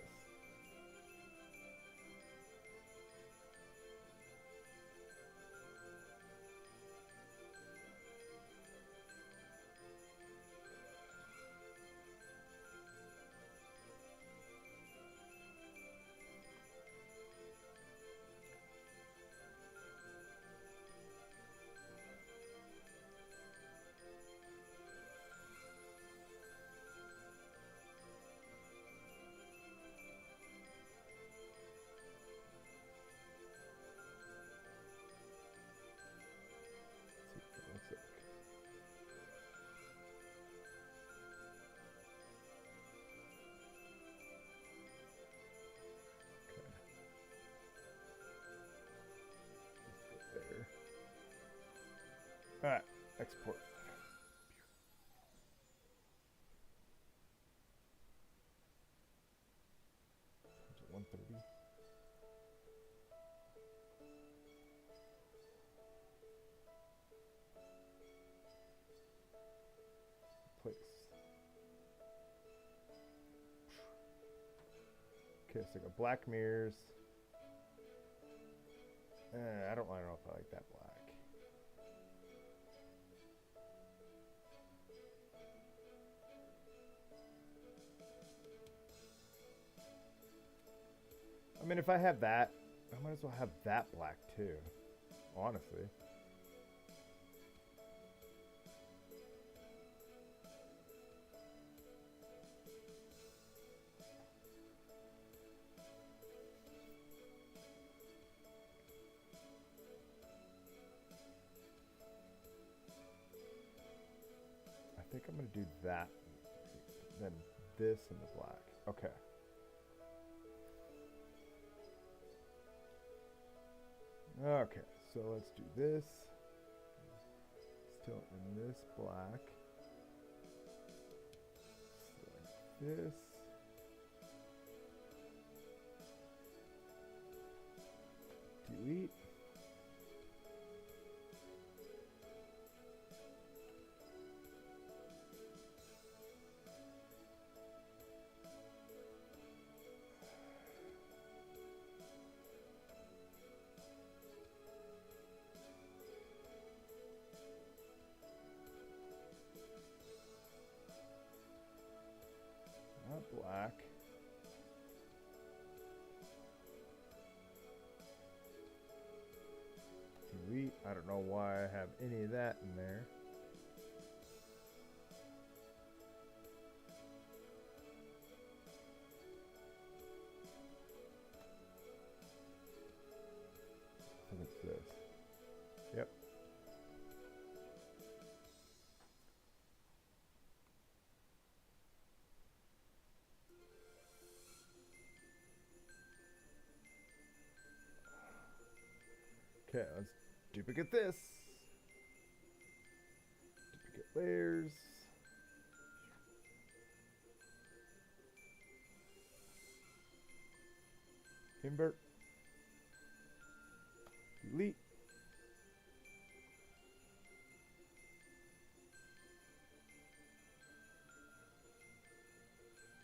See what that looks like. Okay. There. All right, export. Is it 130? Place. Okay, so I got black mirrors. I don't know if I like that black. I mean, if I have that, I might as well have that black too, honestly. I think I'm going to do that, then this and the black. Okay. Okay, so let's do this. Still in this black. Select this. Delete. Not black. Delete. I don't know why I have any of that in there. I think it's this. Yep. Okay, let's duplicate this. Duplicate layers. Invert. Delete.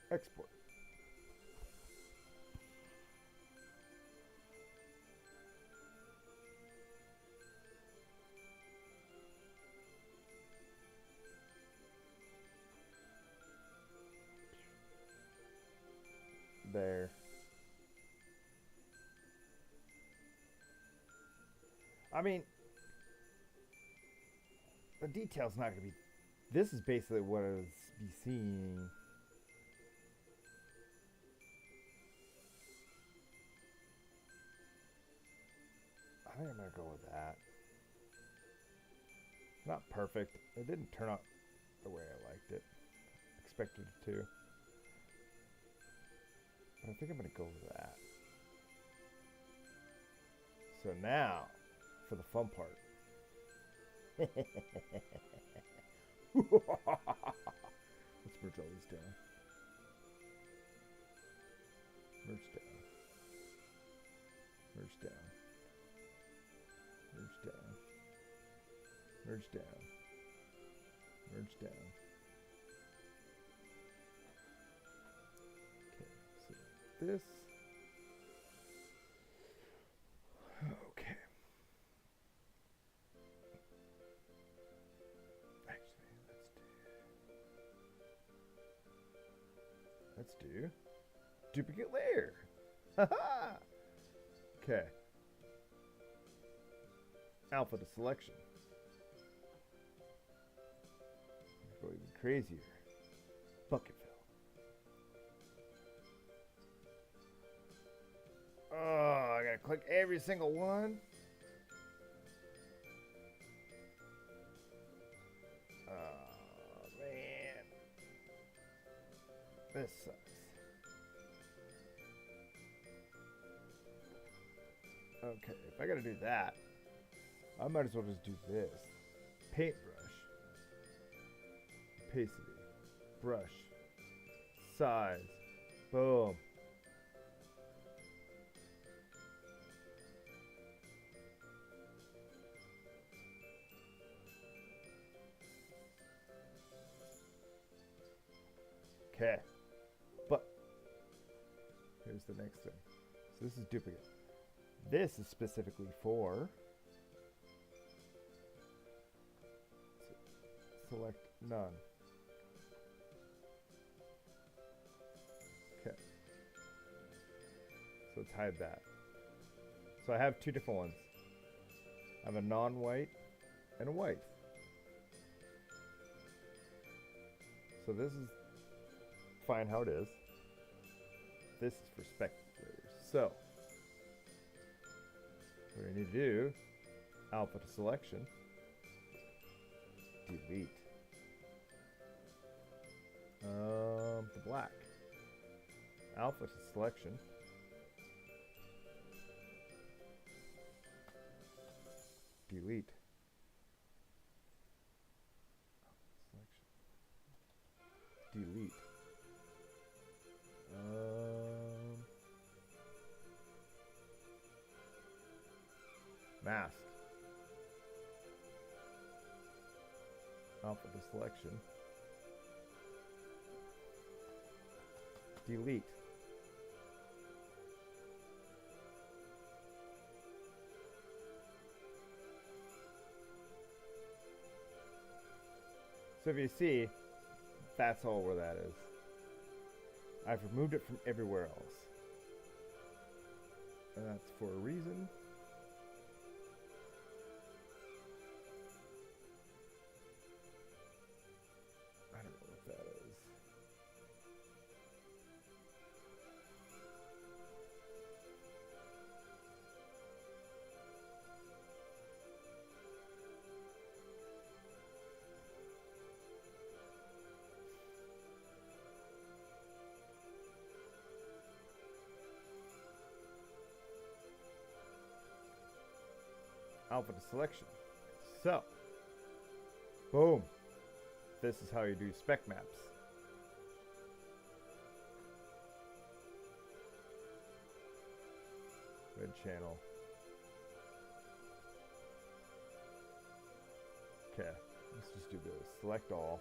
Export. There. I mean, the detail's not going to be... This is basically what I was be seeing. I think I'm going to go with that. Not perfect. It didn't turn out the way I liked it. Expected it to. But I think I'm going to go with that. So now, for the fun part. Let's merge all these down. Merge down. Merge down. Merge down. Merge down. Merge down. this. Okay. Actually, let's do duplicate layer. Haha. Okay. Alpha to selection. Go even crazier. Bucket fill. Oh, I gotta click every single one. Oh man, this sucks. Okay, if I gotta do that, I might as well just do this. Paintbrush, opacity, brush, size, boom. Okay, but here's the next thing. So this is duplicate. This is specifically for select none. Okay. So let's hide that. So I have two different ones. I have a non-white and a white. So this is fine how it is. This is for spec layers. So what I need to do, alpha to selection, delete. The black. Alpha to selection. Delete. Selection. Delete. Mask. Alpha to selection. Delete. So if you see, that's all where that is. I've removed it from everywhere else. And that's for a reason. I don't know what that is. Alpha to selection. So, boom. This is how you do spec maps. Red channel. Okay, let's just do this. Select all.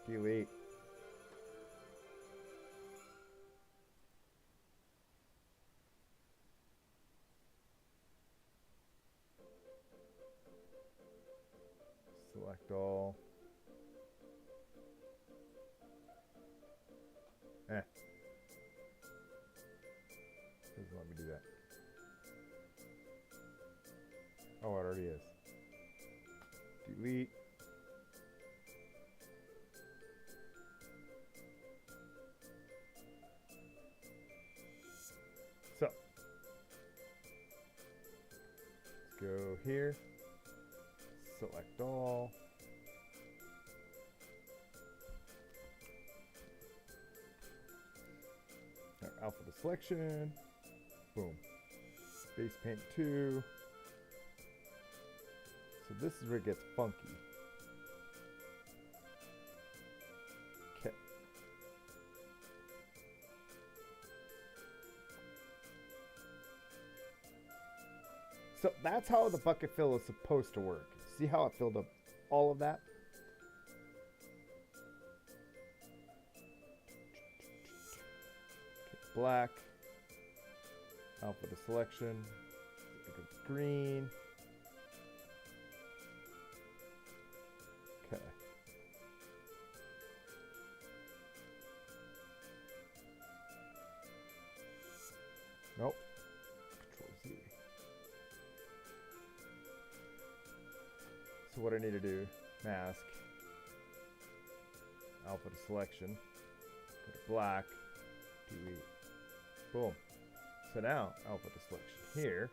Delete. Select all. Doesn't let me do that. Oh, it already is. Delete. So, let's go here. Select all. Alpha to selection. Boom. Base paint 2. So this is where it gets funky. Okay. So that's how the bucket fill is supposed to work. See how it filled up all of that? black. Alpha to selection. Go green. Okay. Nope. Control Z. So what I need to do, mask, alpha to selection, go to black, delete, boom. So now alpha to selection here,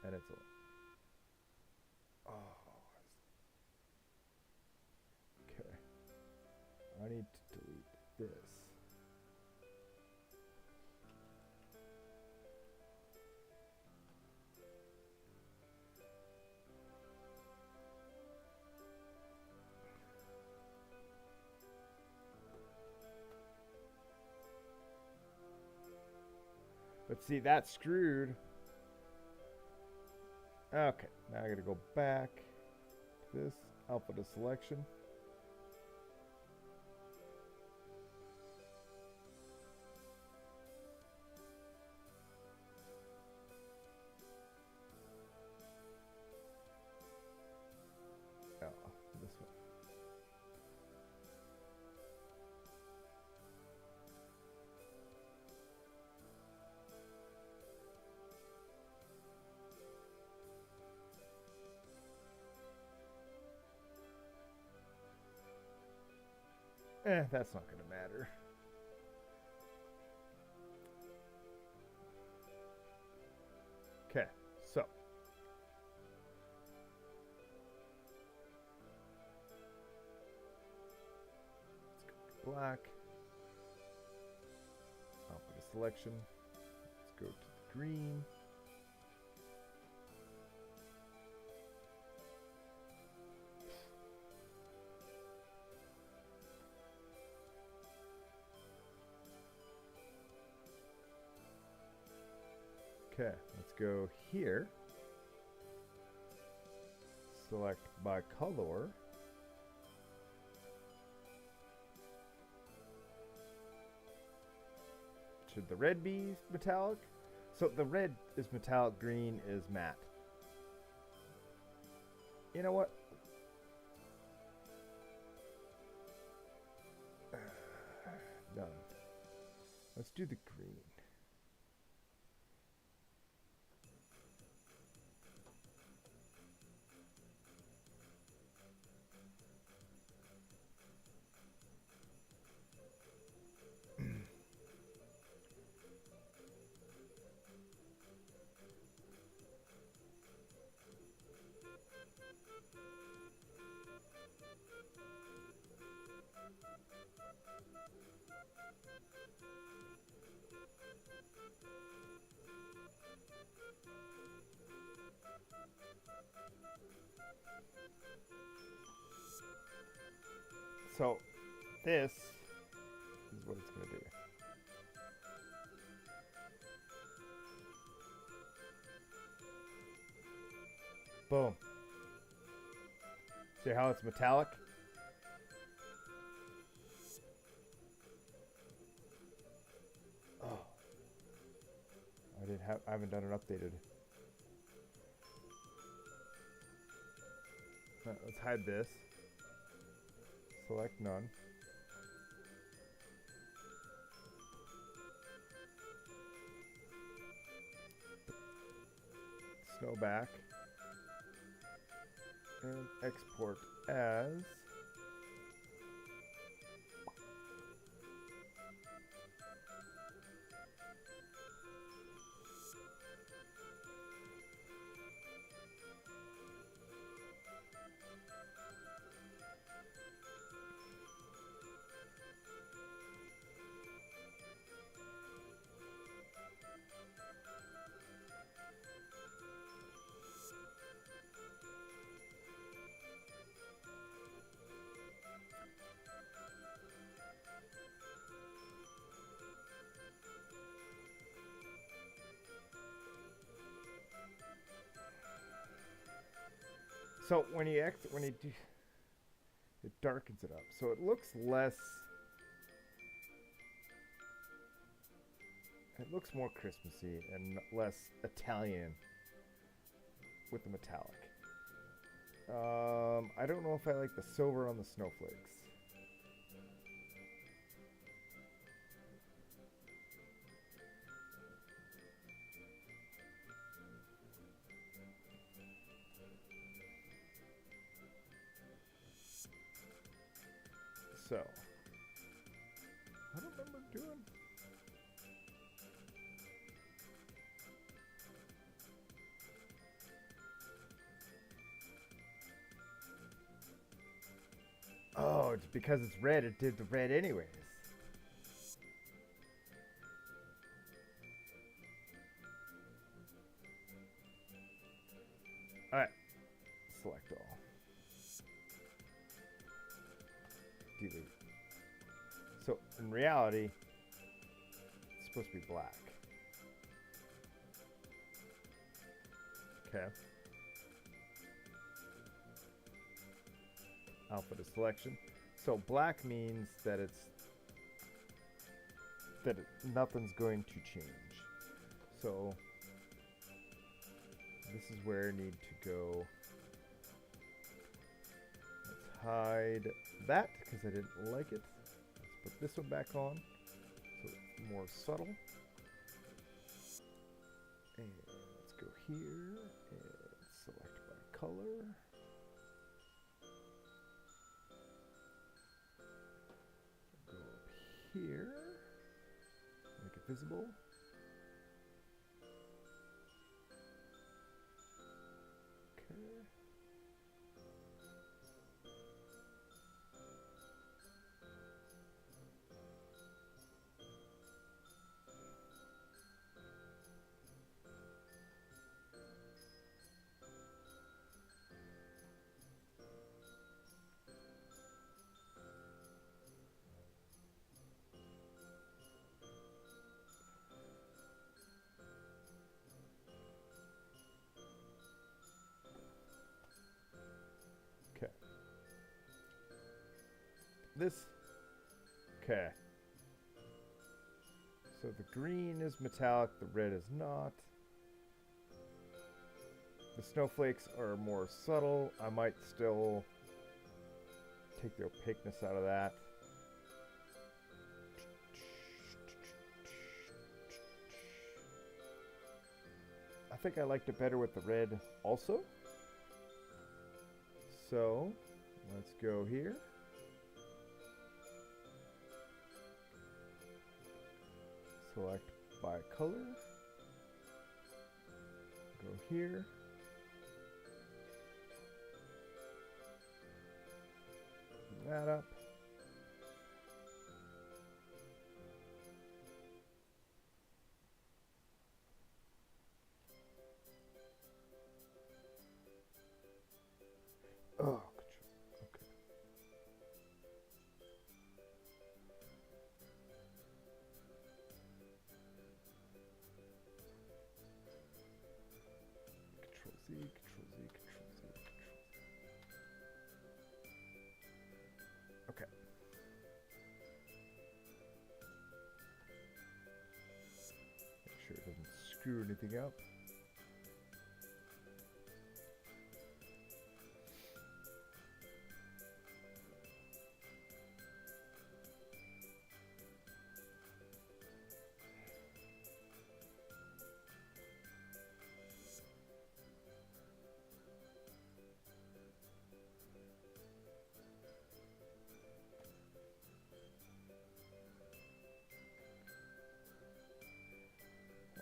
and it's a, okay. I need to delete this. But see, that's screwed. Okay, now I gotta go back to this, alpha to selection. Oh, this one. That's not going to matter. Okay, so. Let's go to black. Alpha to selection. Let's go to the green. Okay, let's go here. Select by color. Should the red be metallic? So the red is metallic, green is matte. You know what? Done. Let's do the green. So this is what it's going to do. Boom. See how it's metallic? Oh. I haven't done it updated. Let's hide this. Select none. Snow back. And export as so when you do, it darkens it up, so it looks less. It looks more Christmassy and less Italian with the metallic. I don't know if I like the silver on the snowflakes. So, I don't remember doing. Oh, it's because it's red. It did the red anyways. All right, select all. Delete. So in reality, it's supposed to be black. Okay. Alpha to selection. So black means that nothing's going to change. So this is where I need to go. Let's hide that because I didn't like it. Let's put this one back on so it's more subtle. And let's go here and select by color. Go up here, make it visible. Okay. This, okay. So the green is metallic, the red is not. The snowflakes are more subtle. I might still take the opaqueness out of that. I think I liked it better with the red also. So let's go here. Select by color. Go here. Open that up. Oh, control. Okay. Control Z, Control Z, Control Z, Control Z. Okay. Make sure it doesn't screw anything up.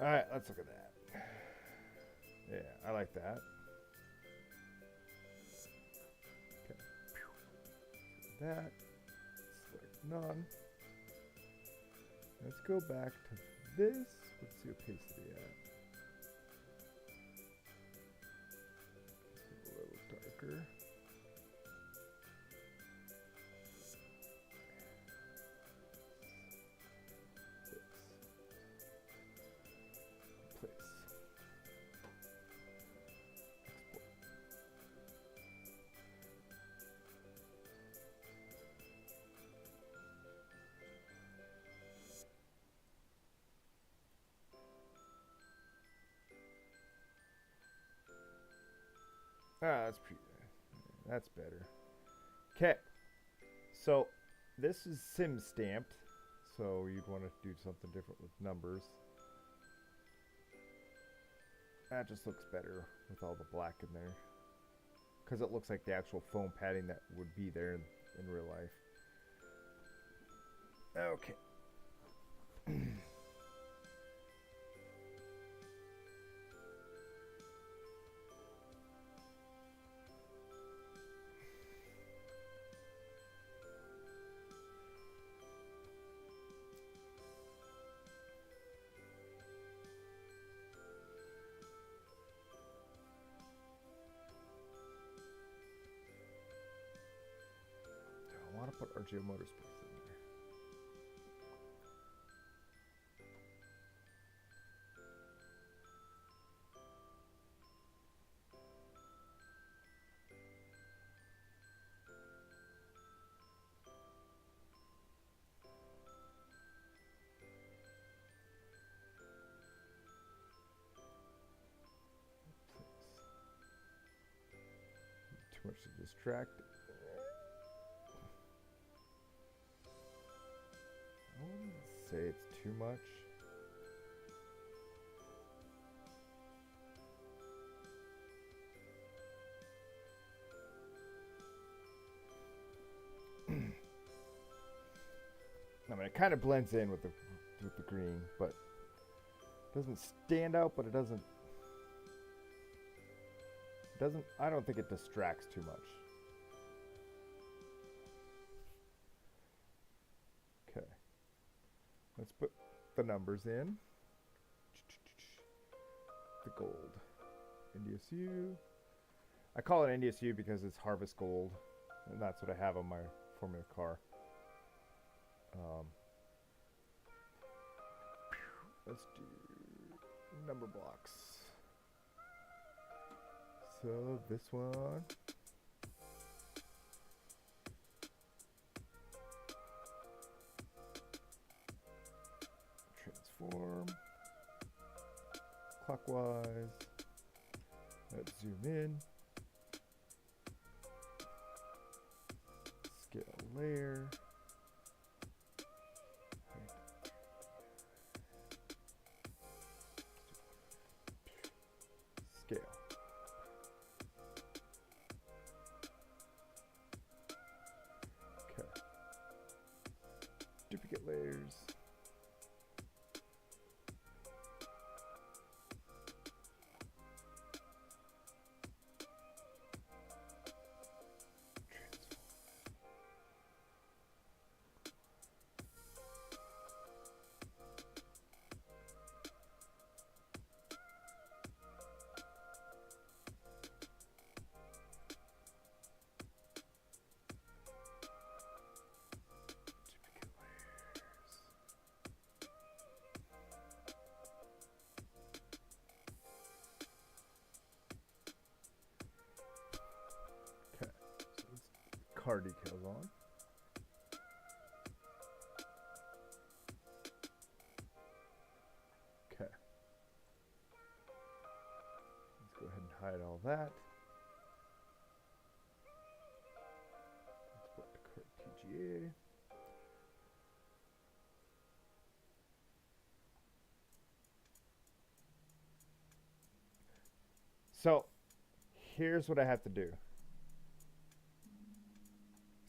All right, let's look at that. Yeah, I like that. Okay. That. Select none. Let's go back to this. Let's see opacity at. A little darker. Ah, that's pretty. That's better. Okay. So this is sim stamped. So you'd want to do something different with numbers. That just looks better with all the black in there. Because it looks like the actual foam padding that would be there in real life. Okay. I want to put RGO Motorsports in there. Too much to distract. I wouldn't say it's too much. I mean, it kind of blends in with the green, but it doesn't stand out. But it doesn't. I don't think it distracts too much. Okay. Let's put the numbers in. The gold. NDSU. I call it NDSU because it's Harvest Gold, and that's what I have on my Formula car. Let's do number blocks. So this one. Transform. Clockwise. Let's zoom in. Scale layer. Scale. Okay. Duplicate layers. Car details on. Okay. Let's go ahead and hide all that. Let's put the correct TGA. So here's what I have to do.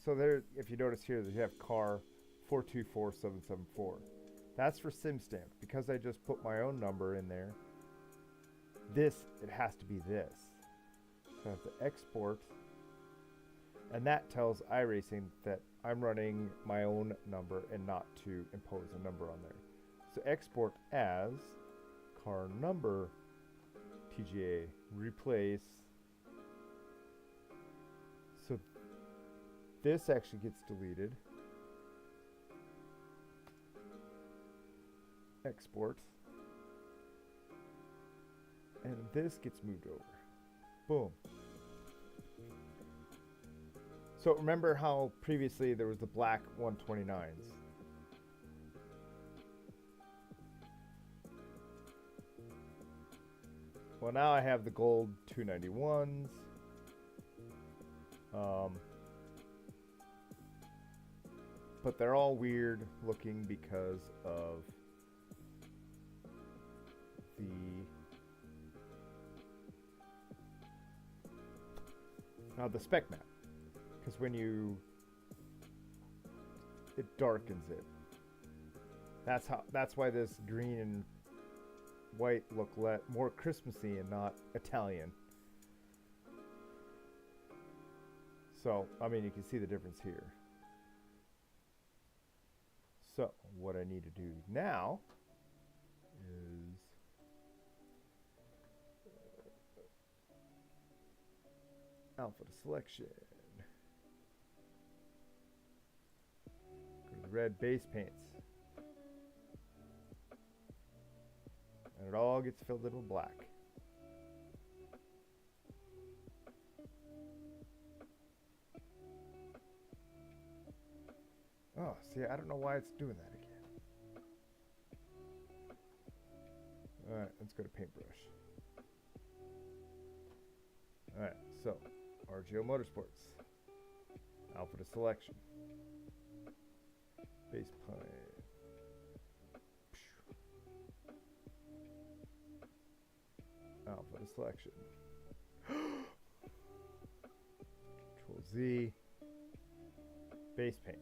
So there, if you notice here, you have car 424774. That's for SimStamp. Because I just put my own number in there, it has to be this. So I have to export, and that tells iRacing that I'm running my own number and not to impose a number on there. So export as car number TGA, replace. So this actually gets deleted. Export. And this gets moved over. Boom. So remember how previously there was the black 129s? Well, now I have the gold 291s. But they're all weird looking because of the spec map. Because when it darkens it. That's why this green and white look more Christmassy and not Italian. So, I mean, you can see the difference here. So, what I need to do now is alpha to selection. Go to the red base paints. And it all gets filled in with black. Oh, see, I don't know why it's doing that again. Alright, let's go to paintbrush. Alright, so, RGO Motorsports. Alpha to selection. Base paint. Alpha to selection. Control Z. Base paint.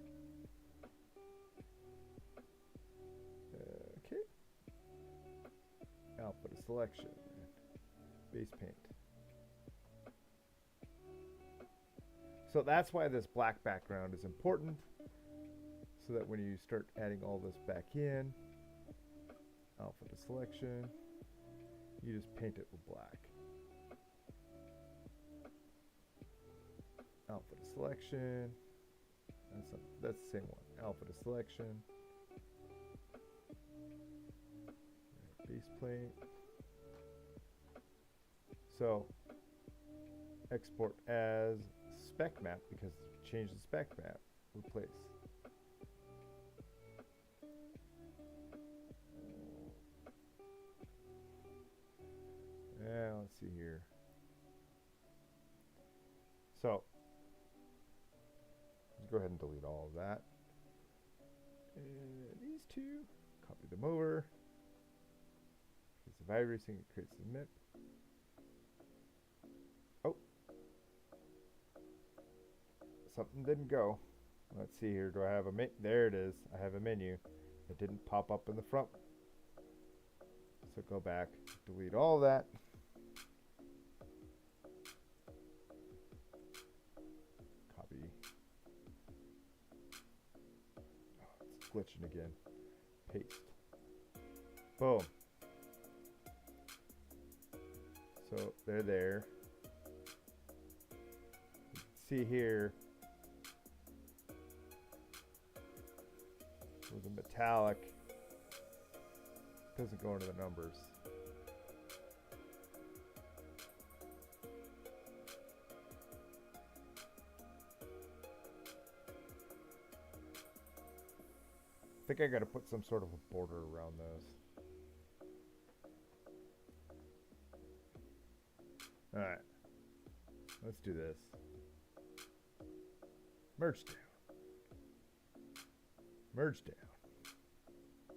Okay. Alpha to selection. Base paint. So that's why this black background is important. So that when you start adding all this back in, alpha to selection, you just paint it with black. Alpha to selection. That's the same one. Alpha to selection. Base plate. So export as spec map because change the spec map. Replace. Yeah, let's see here. So let's go ahead and delete all of that. And these two, copy them over. Because if I everything, it creates the MIP. Oh, something didn't go. Let's see here. Do I have a menu? There it is. I have a menu. It didn't pop up in the front. So go back, delete all that. Copy. Oh, it's glitching again. Paste. Boom. So they're there. You can see here with the metallic, doesn't go into the numbers. I think I got to put some sort of a border around those. All right, let's do this. Merge down. Merge down.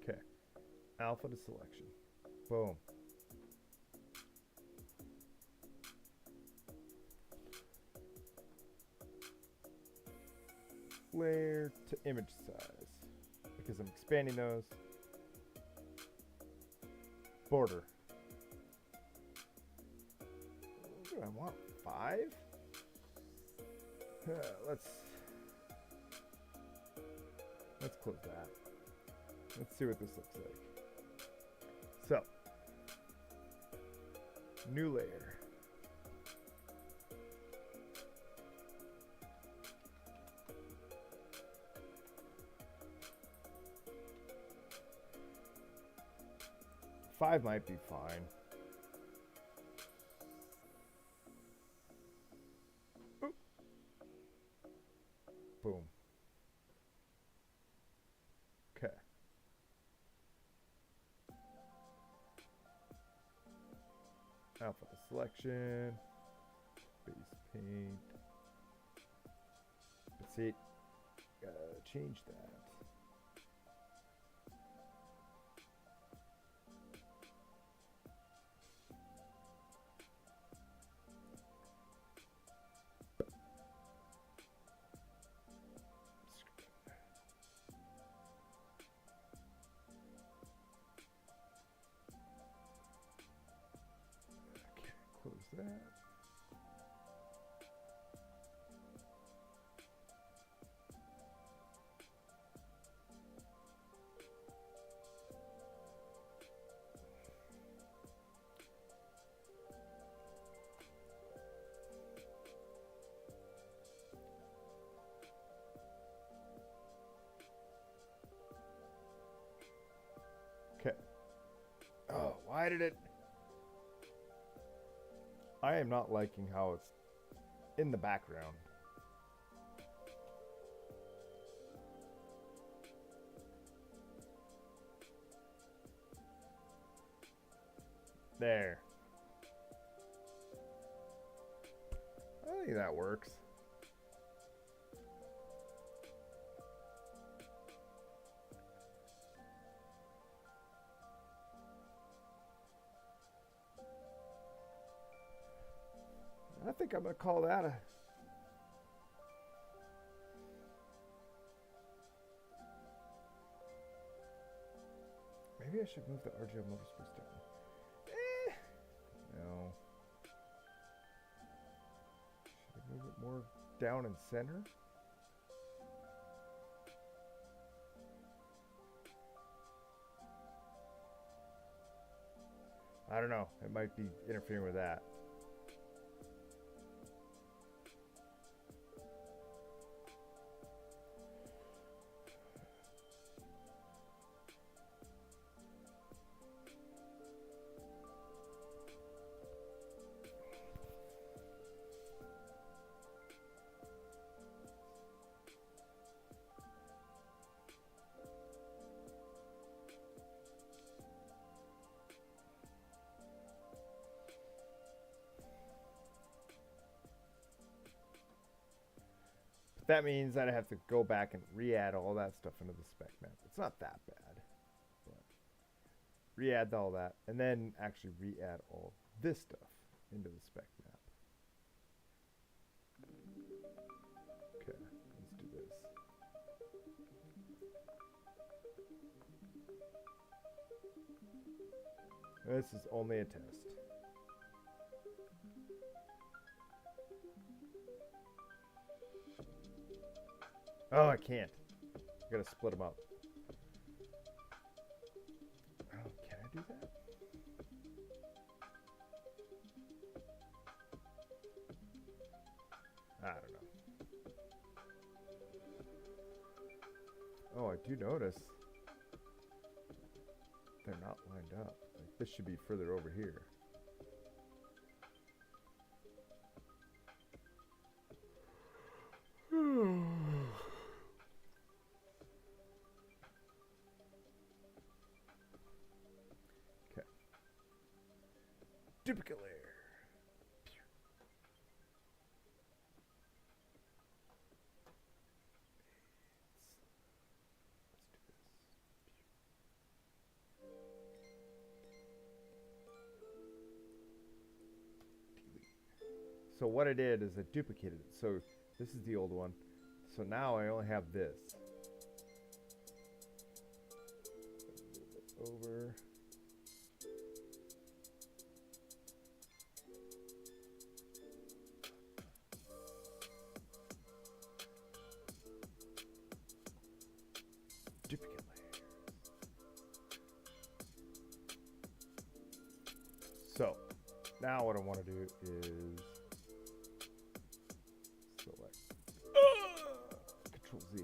Okay. Alpha to selection. Boom. Layer to image size. Because I'm expanding those. Border. What do I want? 5? Let's close that. Let's see what this looks like. So, new layer. Five might be fine. Oop. Boom. Okay. Alpha selection, base paint, see, change that. Okay, close that. Okay. Oh, why did it? I am not liking how it's in the background. There. I think that works. I think I'm gonna call that a. Maybe I should move the RGL motorsports down. No. Should I move it more down and center? I don't know. It might be interfering with that. That means that I have to go back and re-add all that stuff into the spec map. It's not that bad, but re-add all that, and then actually re-add all this stuff into the spec map. Okay, let's do this. This is only a test. Oh, I can't. I gotta split them up. Oh, can I do that? I don't know. Oh, I do notice they're not lined up. Like, this should be further over here. Okay. Duplicate layer. So what I did is I duplicated it. So this is the old one. So now I only have this. Over. Duplicate layer. So now what I want to do is select Control Z.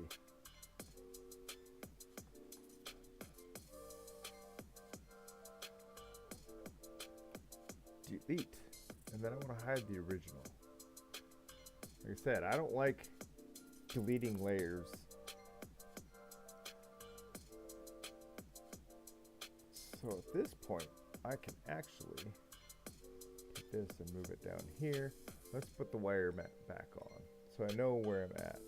Delete. And then I want to hide the original. Like I said, I don't like deleting layers. So at this point, I can actually take this and move it down here. Let's put the wire mat back on so I know where I'm at.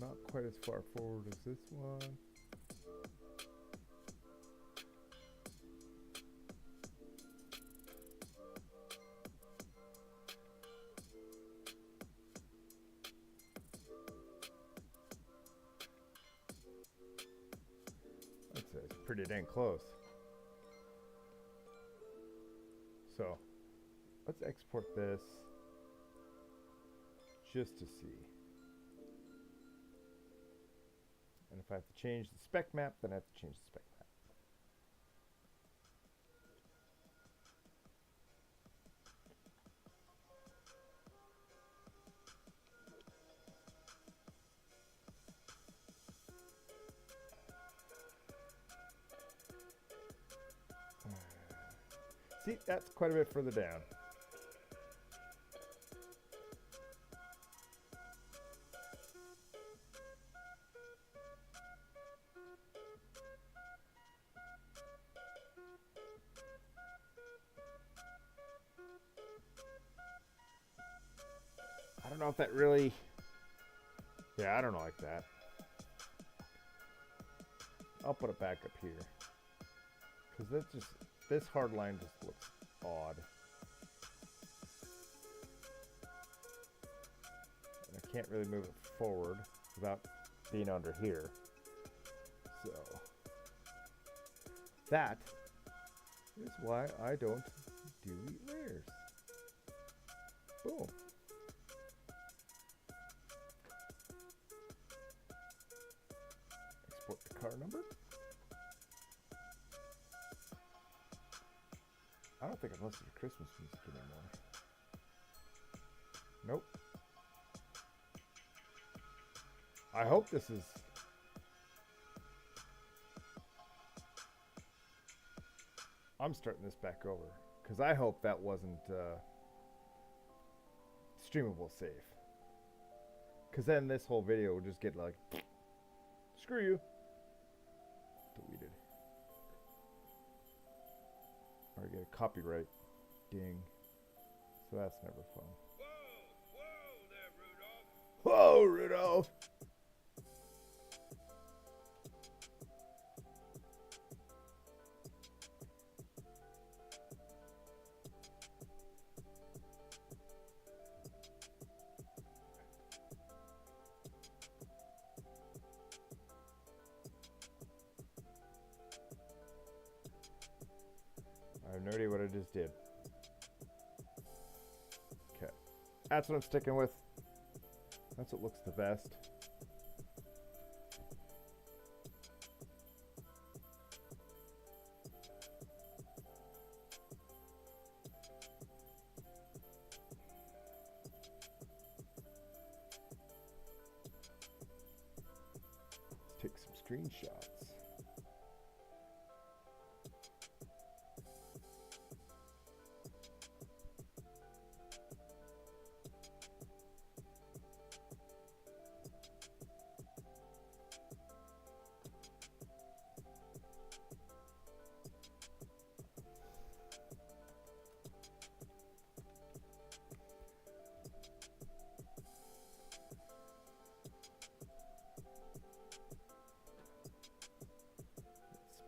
not quite as far forward as this one. I'd say it's pretty dang close. So let's export this just to see. And if I have to change the spec map, then I have to change the spec map. See, that's quite a bit further down. I don't know if that really, yeah, I don't like that. I'll put it back up here. Because that's just, this hard line just looks odd. And I can't really move it forward without being under here. So, that is why I don't do layers. Boom. Export the car number. I don't think I've listened to Christmas music anymore. Nope. I hope this is... I'm starting this back over. Because I hope that wasn't streamable safe. Because then this whole video will just get like... Screw you. Deleted. Or get a copyright ding. So that's never fun. Whoa there, Rudolph. Whoa, Rudolph! I have no idea what I just did. Okay. That's what I'm sticking with. That's what looks the best. Let's take some screenshots.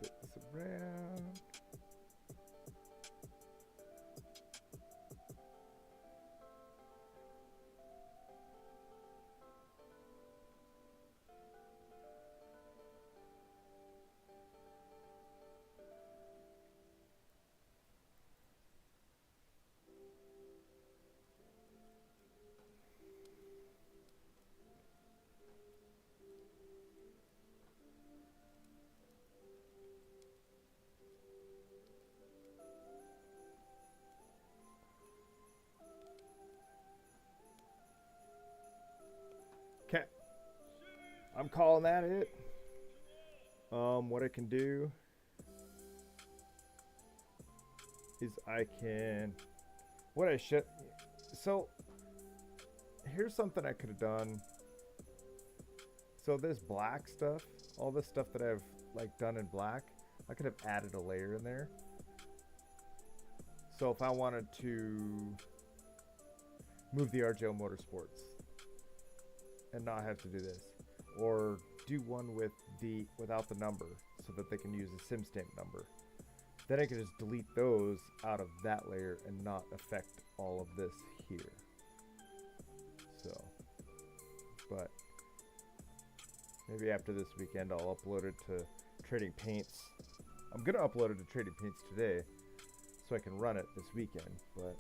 Spit this around. Okay. I'm calling that it. What I can do is I can, what I should, so here's something I could have done. So this black stuff, all this stuff that I've like done in black, I could have added a layer in there. So if I wanted to move the RGL Motorsports and not have to do this, or do one with without the number so that they can use a sim stamp number. Then I can just delete those out of that layer and not affect all of this here. So, but maybe after this weekend I'll upload it to Trading Paints. I'm gonna upload it to Trading Paints today so I can run it this weekend, but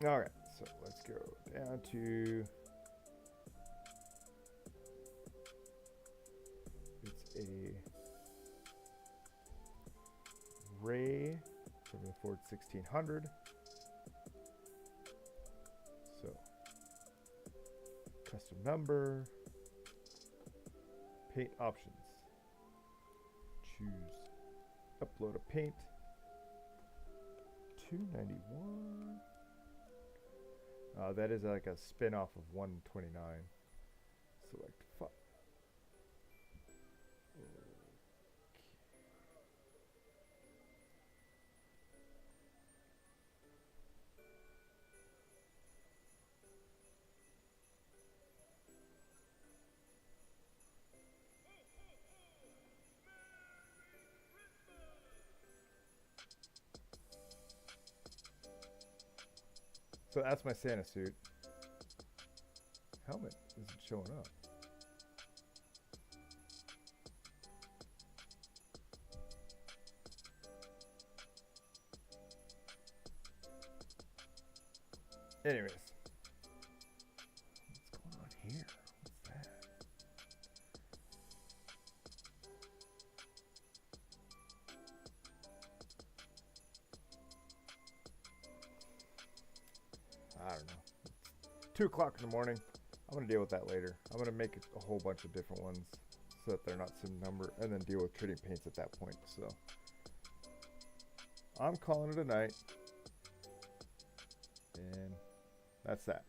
all right, so let's go down to, it's a Ray from the Ford 1600. So custom number, paint options, choose upload a paint, 291. That is like a spin-off of 129. Select file. So that's my Santa suit. Helmet isn't showing up. Anyways, what's going on here? What's that? I don't know. It's 2 o'clock in the morning. I'm going to deal with that later. I'm going to make a whole bunch of different ones so that they're not sim number, and then deal with Trading Paints at that point. So I'm calling it a night. And that's that.